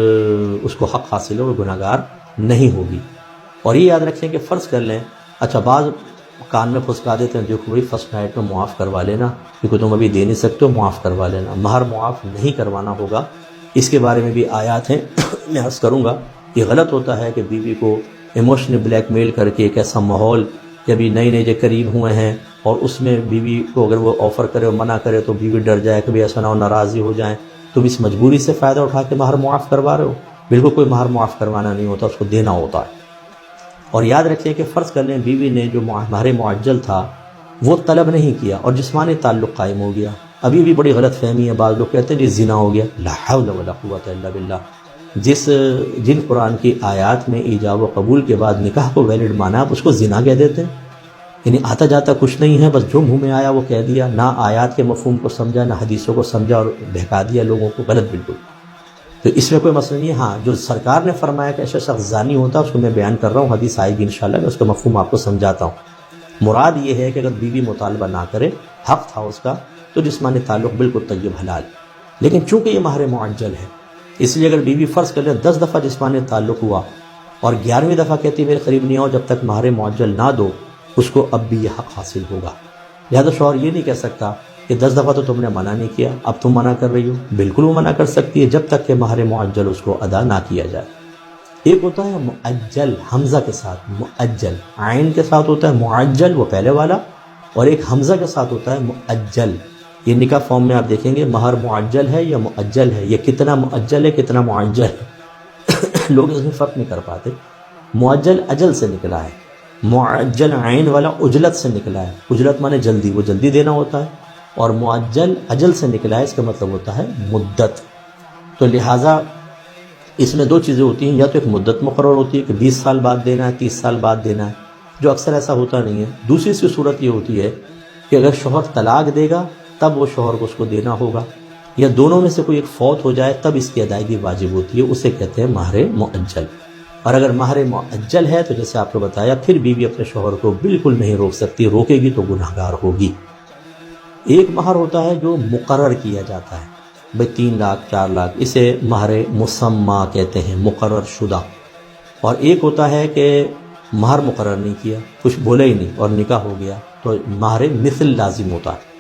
اس کو حق حاصل ہو، گناہ گار نہیں ہوگی۔ اور یہ یاد رکھیں کہ فرض کر لیں، اچھا بعض کان میں پھسکا دیتے ہیں، دیکھو بھائی فرسٹ نائٹ میں معاف کروا لینا، کیونکہ تم ابھی دے نہیں سکتے ہو، معاف کروا لینا۔ مہر معاف نہیں کروانا ہوگا، اس کے بارے میں بھی آیات ہیں، میں عرض کروں گا۔ یہ غلط ہوتا ہے کہ بیوی کو ایموشنل بلیک میل کر کے ایک ایسا ماحول کہ ابھی نئے جو قریب ہوئے ہیں، اور اس میں بیوی کو اگر وہ آفر کرے اور منع کرے تو بیوی ڈر جائے کہ ایسا نہ ہو ناراضی ہو جائیں، تم اس مجبوری سے فائدہ اٹھا کے مہر معاف کروا رہے ہو۔ بالکل کوئی مہر معاف کروانا نہیں ہوتا، اس کو دینا ہوتا ہے۔ اور یاد رکھیں کہ فرض کر لیں بیوی نے جو مہر معجل تھا وہ طلب نہیں کیا اور جسمانی تعلق قائم ہو گیا۔ ابھی بھی بڑی غلط فہمی ہے، بعض لوگ کہتے ہیں جی زنا ہو گیا، لا حول ولا قوت الا باللہ۔ جن قرآن کی آیات میں ایجاب و قبول کے بعد نکاح کو ویلڈ مانا، آپ اس کو زنا کہہ دیتے ہیں؟ یعنی آتا جاتا کچھ نہیں ہے، بس جو منہ میں آیا وہ کہہ دیا، نہ آیات کے مفہوم کو سمجھا، نہ حدیثوں کو سمجھا، اور بہکا دیا لوگوں کو، غلط بالکل۔ تو اس میں کوئی مسئلہ نہیں ہے۔ ہاں، جو سرکار نے فرمایا کہ ایسا شخص زانی ہوتا ہے، اس کو میں بیان کر رہا ہوں، حدیث آئے گی انشاءاللہ، میں اس کا مفہوم آپ کو سمجھاتا ہوں۔ مراد یہ ہے کہ اگر بیوی مطالبہ نہ کرے، حق تھا اس کا، تو جسمانی تعلق بالکل طیب حلال۔ لیکن چونکہ یہ مہر معجل ہے، اس لیے اگر بیوی فرض کر لے 10 دفعہ جسمانی تعلق ہوا اور 11ویں دفعہ کہتی ہے میرے قریب نہیں آؤ جب تک مہر معجل نہ دو، اس کو اب بھی یہ حق حاصل ہوگا۔ لہذا شوہر یہ نہیں کہہ سکتا کہ 10 دفعہ تو تم نے منع نہیں کیا، اب تم منع کر رہی ہو۔ بالکل وہ منع کر سکتی ہے جب تک کہ مہر معجل اس کو ادا نہ کیا جائے۔ ایک ہوتا ہے مؤجل، حمزہ کے ساتھ مؤجل، عین کے ساتھ ہوتا ہے معجل وہ پہلے والا، اور ایک حمزہ کے ساتھ ہوتا ہے مؤجل۔ یہ نکاح فارم میں آپ دیکھیں گے مہر معجل ہے یا مؤجل ہے، یہ کتنا مؤجل ہے کتنا معجل ہے، لوگ اس میں فرق نہیں کر پاتے۔ معجل اجل سے نکلا ہے، معجل عین والا اجلت سے نکلا ہے۔ اجلت مانے جلدی، وہ جلدی دینا ہوتا ہے، اور معجل اجل سے نکلا ہے، اس کا مطلب ہوتا ہے مدت۔ تو لہٰذا اس میں دو چیزیں ہوتی ہیں، یا تو ایک مدت مقرر ہوتی ہے کہ 20 سال بعد دینا ہے، 30 سال بعد دینا ہے، جو اکثر ایسا ہوتا نہیں ہے۔ دوسری سی صورت یہ ہوتی ہے کہ اگر شوہر طلاق دے گا تب وہ شوہر کو اس کو دینا ہوگا، یا دونوں میں سے کوئی ایک فوت ہو جائے تب اس کی ادائیگی واجب ہوتی ہے، اسے کہتے ہیں مہر مؤجل۔ اور اگر مہر مؤجل ہے تو جیسے آپ کو بتایا، پھر بیوی اپنے شوہر کو بالکل نہیں روک سکتی، روکے گی تو گناہ گار ہوگی۔ ایک مہر ہوتا ہے جو مقرر کیا جاتا ہے، بھئی 3 لاکھ 4 لاکھ، اسے مہر مسمى کہتے ہیں، مقرر شدہ۔ اور ایک ہوتا ہے کہ مہر مقرر نہیں کیا، کچھ بولے ہی نہیں اور نکاح ہو گیا، تو مہر مثل لازم ہوتا ہے۔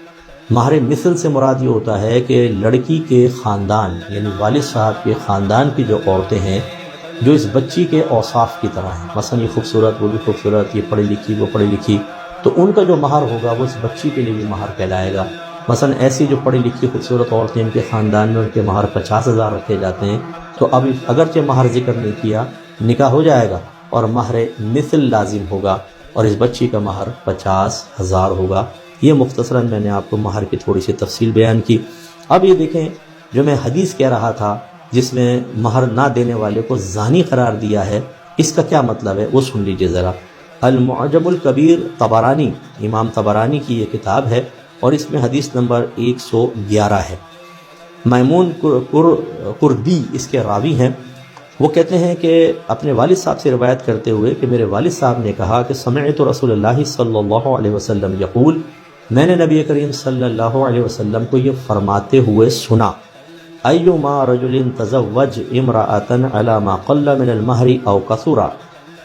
مہر مثل سے مراد یہ ہوتا ہے کہ لڑکی کے خاندان یعنی والد صاحب کے خاندان کی جو عورتیں ہیں جو اس بچی کے اوصاف کی طرح ہیں، مثلا یہ خوبصورت، وہ بھی خوبصورت، یہ پڑھی لکھی، وہ پڑھی لکھی، تو ان کا جو مہر ہوگا وہ اس بچی کے لیے بھی مہر کہلائے گا۔ مثلا ایسی جو پڑھی لکھی خوبصورت عورتیں ان کے خاندان میں ان کے مہر 50,000 رکھے جاتے ہیں، تو اب اگرچہ مہر ذکر نہیں کیا، نکاح ہو جائے گا اور مہر مثل لازم ہوگا اور اس بچی کا مہر 50,000 ہوگا۔ یہ مختصراً میں نے آپ کو مہر کی تھوڑی سی تفصیل بیان کی۔ اب یہ دیکھیں جو میں حدیث کہہ رہا تھا جس میں مہر نہ دینے والے کو زانی قرار دیا ہے، اس کا کیا مطلب ہے وہ سن لیجئے ذرا۔ المعجم الکبیر طبرانی، امام طبرانی کی یہ کتاب ہے اور اس میں حدیث نمبر 111 ہے۔ میمون کردی اس کے راوی ہیں، وہ کہتے ہیں کہ اپنے والد صاحب سے روایت کرتے ہوئے کہ میرے والد صاحب نے کہا کہ سمعت رسول اللہ صلی اللہ علیہ وسلم یقول، میں نے نبی کریم صلی اللہ علیہ وسلم کو یہ فرماتے ہوئے سنا، ایما رجل تزوج امرأۃ علی ما قل من المہر او کثر،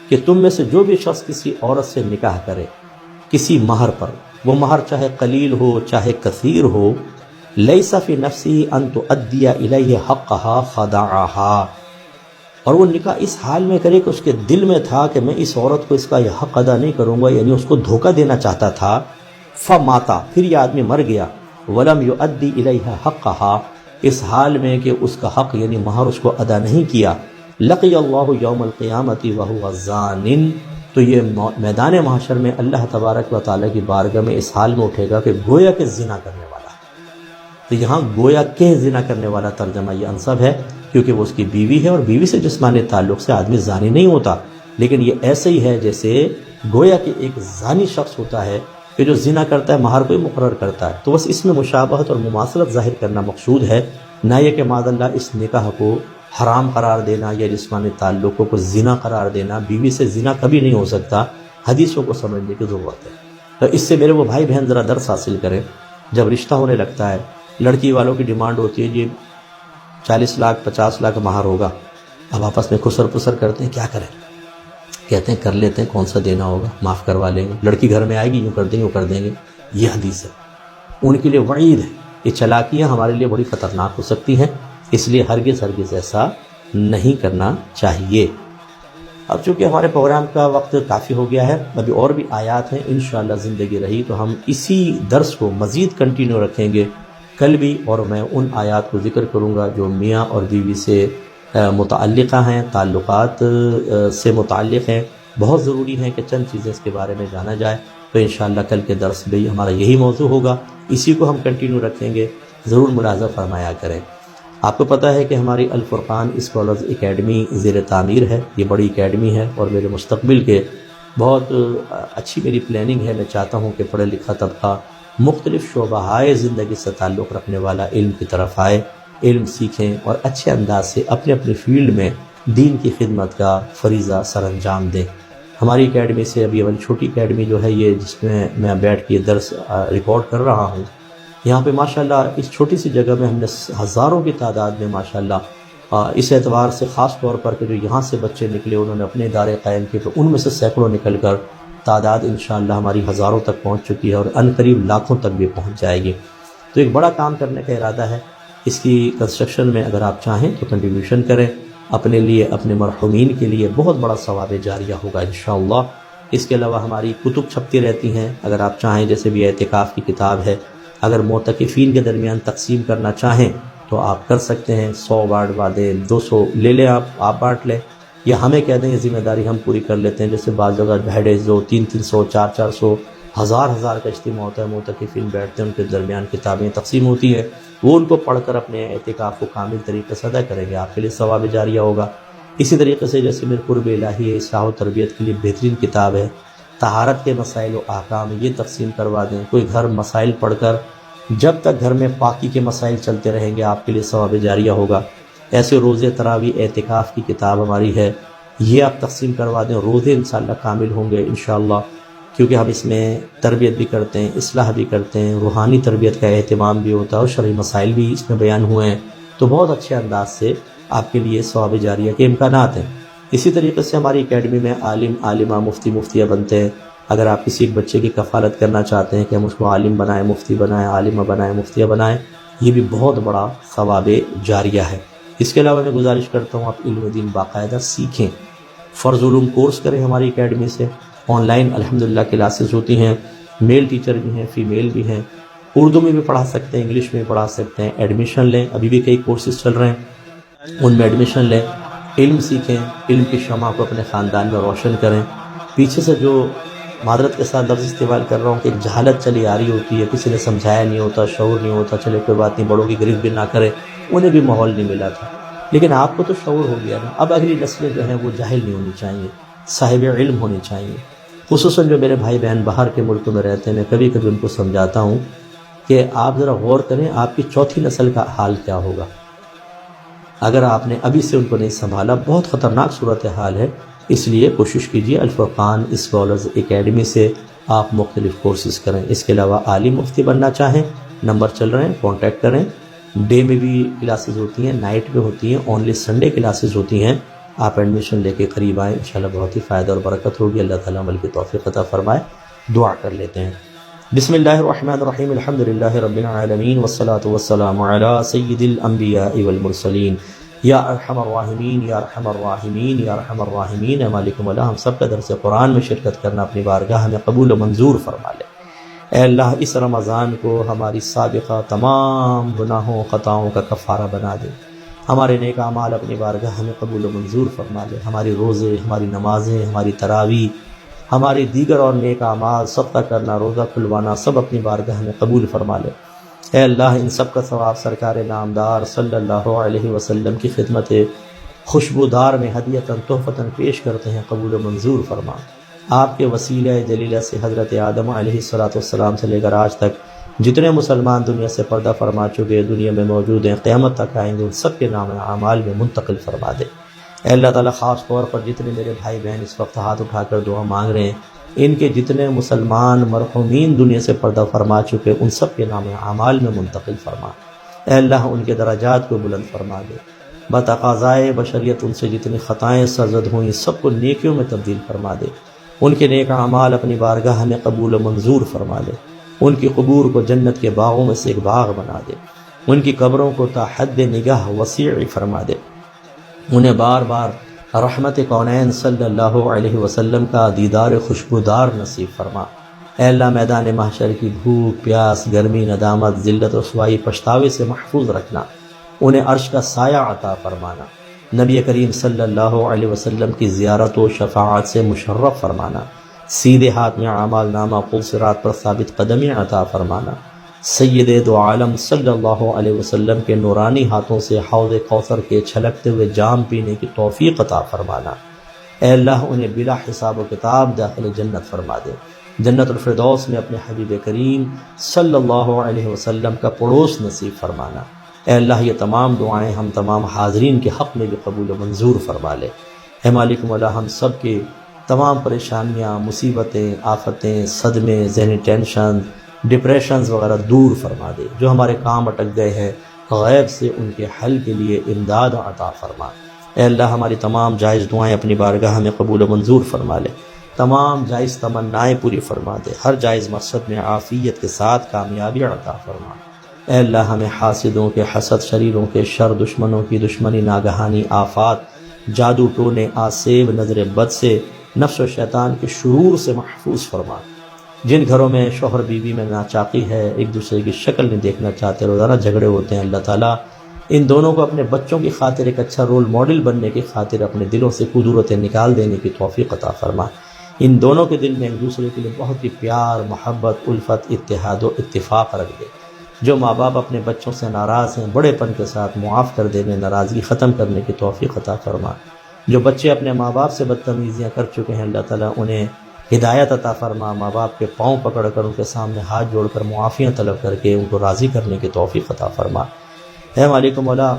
کہ تم میں سے جو بھی شخص کسی عورت سے نکاح کرے کسی مہر پر، وہ مہر چاہے قلیل ہو چاہے کثیر ہو، لیس فی نفسی ان تؤدی الیہ حقها خدعها، اور وہ نکاح اس حال میں کرے کہ اس کے دل میں تھا کہ میں اس عورت کو اس کا یہ حق ادا نہیں کروں گا، یعنی اس کو دھوکہ دینا چاہتا تھا، فماتا، پھر یہ آدمی مر گیا، ولم یؤدی الیہ حقها، اس حال میں کہ اس کا حق یعنی مہر اس کو ادا نہیں کیا، لقی اللہ یوم القیامت وہو زان، تو یہ میدان محشر میں اللہ تبارک و تعالیٰ کی بارگاہ میں اس حال میں اٹھے گا کہ گویا کہ زنا کرنے والا۔ تو یہاں گویا کہ زنا کرنے والا ترجمہ یہ انسب ہے کیونکہ وہ اس کی بیوی ہے، اور بیوی سے جسمانی تعلق سے آدمی زانی نہیں ہوتا، لیکن یہ ایسے ہی ہے جیسے گویا کہ ایک زانی شخص ہوتا ہے کہ جو زنا کرتا ہے مہر کو ہی مقرر کرتا ہے۔ تو بس اس میں مشابہت اور مماثلت ظاہر کرنا مقصود ہے، نہ یہ کہ معاذ اللہ اس نکاح کو حرام قرار دینا یا جسمانی تعلقوں کو زنا قرار دینا۔ بیوی سے زنا کبھی نہیں ہو سکتا، حدیثوں کو سمجھنے کی ضرورت ہے۔ تو اس سے میرے وہ بھائی بہن ذرا درس حاصل کریں، جب رشتہ ہونے لگتا ہے لڑکی والوں کی ڈیمانڈ ہوتی ہے جی 40 لاکھ 50 لاکھ مہر ہوگا، اب آپس میں خسر پسر کرتے ہیں، کیا کریں؟ کہتے ہیں کر لیتے ہیں، کون سا دینا ہوگا، معاف کروا لیں گے، لڑکی گھر میں آئے گی یوں کر دیں گے وہ کر دیں گے۔ یہ حدیث ہے، ان کے لیے وعید ہے، یہ چالاکیاں ہمارے لیے بڑی خطرناک ہو سکتی ہیں، اس لیے ہرگز ایسا نہیں کرنا چاہیے۔ اب چونکہ ہمارے پروگرام کا وقت کافی ہو گیا ہے، ابھی اور بھی آیات ہیں، انشاءاللہ زندگی رہی تو ہم اسی درس کو مزید کنٹینیو رکھیں گے کل بھی، اور میں ان آیات کو ذکر کروں گا جو میاں اور بیوی سے متعلقہ ہیں، تعلقات سے متعلق ہیں، بہت ضروری ہیں کہ چند چیزیں اس کے بارے میں جانا جائے۔ تو انشاءاللہ کل کے درس بھی ہمارا یہی موضوع ہوگا، اسی کو ہم کنٹینیو رکھیں گے، ضرور ملاحظہ فرمایا کریں۔ آپ کو پتہ ہے کہ ہماری الفرقان اسکالرز اکیڈمی زیر تعمیر ہے، یہ بڑی اکیڈمی ہے اور میرے مستقبل کے بہت اچھی میری پلاننگ ہے، میں چاہتا ہوں کہ پڑھا لکھا طبقہ مختلف شعبۂ زندگی سے تعلق رکھنے والا علم کی طرف آئے، علم سیکھیں اور اچھے انداز سے اپنے اپنے فیلڈ میں دین کی خدمت کا فریضہ سر انجام دیں۔ ہماری اکیڈمی سے ابھی والی چھوٹی اکیڈمی جو ہے یہ جس میں میں بیٹھ کے درس ریکارڈ کر رہا ہوں، یہاں پہ ماشاءاللہ اس چھوٹی سی جگہ میں ہم نے ہزاروں کی تعداد میں ماشاءاللہ اس اعتبار سے خاص طور پر کہ جو یہاں سے بچے نکلے انہوں نے اپنے ادارے قائم کیے، تو ان میں سے سینکڑوں نکل کر تعداد انشاءاللہ ہماری ہزاروں تک پہنچ چکی ہے اور ان قریب لاکھوں تک بھی پہنچ جائے گی۔ تو ایک بڑا کام کرنے کا ارادہ ہے، اس کی کنسٹرکشن میں اگر آپ چاہیں تو کنٹریبیوشن کریں، اپنے لیے اپنے مرحومین کے لیے بہت بڑا ثواب جاریہ ہوگا انشاءاللہ۔ اس کے علاوہ ہماری کتب چھپتی رہتی ہیں، اگر آپ چاہیں جیسے بھی اعتکاف کی کتاب ہے، اگر معتکفین کے درمیان تقسیم کرنا چاہیں تو آپ کر سکتے ہیں، 100 بانٹ دیں، 200 لے لیں، آپ بانٹ لیں، یا ہمیں کہہ دیں یہ ذمہ داری ہم پوری کر لیتے ہیں۔ جیسے بعض جگہ بھیڑے جو 300 400 ہزار کا اجتماع ہوتا ہے، معتکفین بیٹھتے ہیں، ان کے درمیان کتابیں تقسیم ہوتی ہیں، وہ ان کو پڑھ کر اپنے اعتکاف کو کامل طریقے سے ادا کریں گے، آپ کے لیے ثواب جاریہ ہوگا۔ اسی طریقے سے جیسے میرے قرب الہی ہے، اصلاح و تربیت کے لیے بہترین کتاب ہے، طہارت کے مسائل و احکام، یہ تقسیم کروا دیں۔ کوئی گھر مسائل پڑھ کر جب تک گھر میں پاکی کے مسائل چلتے رہیں گے آپ کے لیے ثواب جاریہ ہوگا۔ ایسے روزے تراویح اعتکاف کی کتاب ہماری ہے، یہ آپ تقسیم کروا دیں، روزے انشاءاللہ کامل ہوں گے انشاءاللہ، کیونکہ ہم اس میں تربیت بھی کرتے ہیں، اصلاح بھی کرتے ہیں، روحانی تربیت کا اہتمام بھی ہوتا ہے اور شرعی مسائل بھی اس میں بیان ہوئے ہیں، تو بہت اچھے انداز سے آپ کے لیے ثواب جاریہ کے امکانات ہیں۔ اسی طریقے سے ہماری اکیڈمی میں عالم عالمہ مفتی مفتیہ بنتے ہیں، اگر آپ کسی ایک بچے کی کفالت کرنا چاہتے ہیں کہ ہم اس کو عالم بنائیں، مفتی بنائیں، عالمہ بنائیں، مفتیہ بنائیں، یہ بھی بہت بڑا ثواب جاریہ ہے۔ اس کے علاوہ میں گزارش کرتا ہوں آپ علم دین باقاعدہ سیکھیں، فرض علوم کورس کریں ہماری اکیڈمی سے، آن لائن الحمدللہ کلاسز ہوتی ہیں، میل ٹیچر بھی ہیں، فیمیل بھی ہیں، اردو میں بھی پڑھا سکتے ہیں، انگلش میں بھی پڑھا سکتے ہیں۔ ایڈمیشن لیں، ابھی بھی کئی کورسز چل رہے ہیں، ان میں ایڈمیشن لیں، علم سیکھیں، علم کی شمع کو اپنے خاندان میں روشن کریں۔ پیچھے سے جو معذرت کے ساتھ لفظ استعمال کر رہا ہوں کہ ایک جہالت چلی آ رہی ہوتی ہے، کسی نے سمجھایا نہیں ہوتا، شعور نہیں ہوتا، چلے کوئی بات نہیں، بڑوں کی گرفت بھی نہ کرے، انہیں بھی ماحول نہیں ملا تھا، لیکن آپ کو تو شعور ہو گیا نا۔ اب اگلی نسلیں جو ہیں وہ جاہل نہیں ہونی چاہیے، صاحب علم ہونی چاہیے۔ خصوصاً جو میرے بھائی بہن باہر کے ملکوں میں رہتے ہیں، میں کبھی کبھی ان کو سمجھاتا ہوں کہ آپ ذرا غور کریں آپ کی چوتھی نسل کا حال کیا ہوگا اگر آپ نے ابھی سے ان کو نہیں سنبھالا۔ بہت خطرناک صورتحال ہے، اس لیے کوشش کیجیے الفرقان اسکالرز اکیڈمی سے آپ مختلف کورسز کریں۔ اس کے علاوہ عالم مفتی بننا چاہیں، نمبر چل رہے ہیں، کانٹیکٹ کریں۔ ڈے میں بھی کلاسز ہوتی ہیں، نائٹ میں ہوتی ہیں، اونلی سنڈے کلاسز ہوتی ہیں۔ آپ ایڈمیشن لے کے قریب آئیں، انشاءاللہ بہت ہی فائدہ اور برکت ہوگی۔ اللہ تعالیٰ عمل کی توفیق عطا فرمائے۔ دعا کر لیتے ہیں۔ بسم اللہ الرحمن الرحیم، الحمدللہ رب العالمین، والصلاة والسلام علی سید الانبیاء والمرسلین، یا ارحم الراحمین یا ارحم الراحمین یا ارحم الراحمین۔ اے مالک مولا، ہم سب کا درس قرآن میں شرکت کرنا اپنی بارگاہ میں قبول و منظور فرما لے۔ اے اللہ، اس رمضان کو ہماری سابقہ تمام گناہوں خطاؤں کا کفارہ بنا دے، ہمارے نیک اعمال اپنی بارگاہ میں قبول و منظور فرما لے، ہماری روزے، ہماری نمازیں، ہماری تراویح، ہماری دیگر اور نیک اعمال، صدقہ کرنا، روزہ کھلوانا، سب اپنی بارگاہ میں قبول فرما لے۔ اے اللہ، ان سب کا ثواب سرکار نامدار صلی اللہ علیہ وسلم کی خدمت خوشبودار میں ہدیۃً تحفۃً پیش کرتے ہیں، قبول و منظور فرما۔ آپ کے وسیلہ جلیلہ سے حضرت آدم علیہ السلام سے لے کر آج تک جتنے مسلمان دنیا سے پردہ فرما چکے، دنیا میں موجود ہیں، قیامت تک آئیں گے، ان سب کے نام اعمال میں منتقل فرما دے۔ اے اللہ تعالیٰ، خاص طور پر جتنے میرے بھائی بہن اس وقت ہاتھ اٹھا کر دعا مانگ رہے ہیں، ان کے جتنے مسلمان مرحومین دنیا سے پردہ فرما چکے، ان سب کے نام اعمال میں منتقل فرما۔ اے اللہ، ان کے درجات کو بلند فرما دے۔ بتقاضائے بشریت ان سے جتنی خطائیں سرزد ہوئیں، سب کو نیکیوں میں تبدیل فرما دے۔ ان کے نیک اعمال اپنی بارگاہ میں قبول و منظور فرما دے۔ ان کی قبور کو جنت کے باغوں میں سے ایک باغ بنا دے۔ ان کی قبروں کو تا حد نگاہ وسیع فرما دے۔ انہیں بار بار رحمت کونین صلی اللہ علیہ وسلم کا دیدار خوشبودار نصیب فرما۔ اے اللہ، میدان محشر کی بھوک، پیاس، گرمی، ندامت، ذلت، رسوائی، پچھتاوے سے محفوظ رکھنا۔ انہیں عرش کا سایہ عطا فرمانا۔ نبی کریم صلی اللہ علیہ وسلم کی زیارت و شفاعت سے مشرف فرمانا۔ سیدھے ہاتھ میں اعمال نامہ پل صراط پر ثابت قدمی عطا فرمانا۔ سید دو عالم صلی اللہ علیہ وسلم کے نورانی ہاتھوں سے حوض کوثر کے چھلکتے ہوئے جام پینے کی توفیق عطا فرمانا۔ اے اللہ، انہیں بلا حساب و کتاب داخل جنت فرما دے۔ جنت الفردوس میں اپنے حبیب کریم صلی اللہ علیہ وسلم کا پڑوس نصیب فرمانا۔ اے اللہ، یہ تمام دعائیں ہم تمام حاضرین کے حق میں بھی قبول و منظور فرما لے۔ اے مالک مولا، ہم سب کے تمام پریشانیاں، مصیبتیں، آفتیں، صدمے، ذہنی ٹینشن، ڈپریشنز وغیرہ دور فرما دے۔ جو ہمارے کام اٹک گئے ہیں، غیب سے ان کے حل کے لیے امداد عطا فرما۔ اے اللہ، ہماری تمام جائز دعائیں اپنی بارگاہ میں قبول و منظور فرما لے۔ تمام جائز تمنائیں پوری فرما دے۔ ہر جائز مقصد میں عافیت کے ساتھ کامیابی عطا فرما۔ اے اللہ، ہمیں حاسدوں کے حسد، شریروں کے شر، دشمنوں کی دشمنی، ناگہانی آفات، جادو ٹونے، آسیب، نظر بد سے، نفس و شیطان کے شرور سے محفوظ فرما۔ جن گھروں میں شوہر بیوی میں ناچاقی ہے، ایک دوسرے کی شکل نہیں دیکھنا چاہتے، روزانہ جھگڑے ہوتے ہیں، اللہ تعالیٰ ان دونوں کو اپنے بچوں کی خاطر ایک اچھا رول ماڈل بننے کی خاطر اپنے دلوں سے قدورتیں نکال دینے کی توفیق عطا فرما۔ ان دونوں کے دل میں ایک دوسرے کے لیے بہت ہی پیار، محبت، الفت، اتحاد و اتفاق رکھ دے۔ جو ماں باپ اپنے بچوں سے ناراض ہیں، بڑے پن کے ساتھ معاف کر دینے، ناراضگی ختم کرنے کی توفیق عطا فرما۔ جو بچے اپنے ماں باپ سے بدتمیزیاں کر چکے ہیں، اللہ تعالیٰ انہیں ہدایت عطا فرما۔ ماں باپ کے پاؤں پکڑ کر ان کے سامنے ہاتھ جوڑ کر معافیاں طلب کر کے ان کو راضی کرنے کی توفیق عطا فرما۔ اے مالک مولا،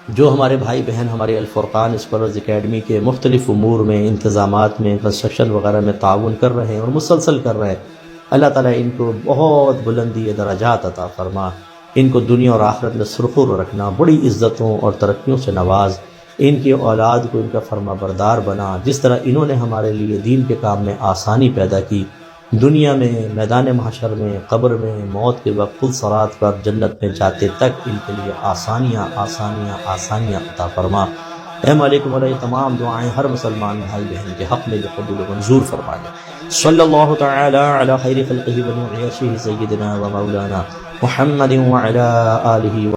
جو ہمارے بھائی بہن ہمارے الفرقان اسکالرز اکیڈمی کے مختلف امور میں، انتظامات میں، کنسٹرکشن وغیرہ میں تعاون کر رہے ہیں اور مسلسل کر رہے ہیں، اللہ تعالیٰ ان کو بہت بلندی درجات عطا فرما۔ ان کو دنیا اور آخرت میں سرخرو رکھنا، بڑی عزتوں اور ترقیوں سے نواز۔ ان کی اولاد کو ان کا فرما بردار بنا، جس طرح انہوں نے ہمارے لیے دین کے کام میں آسانی پیدا کی، دنیا میں، میدان محشر میں، قبر میں، موت کے وقت خود صراط پر جنت میں جاتے تک ان کے لیے آسانیاں آسانیاں آسانیاں عطا فرما۔ اے مالک مولا، یہ تمام دعائیں ہر مسلمان بھائی بہن کے حق میں جو قبول و منظور فرما دے۔ صلی اللہ تعالی علی خیر خلقہ و نور عرشہ سیدنا و مولانا محمد وعلی آلہ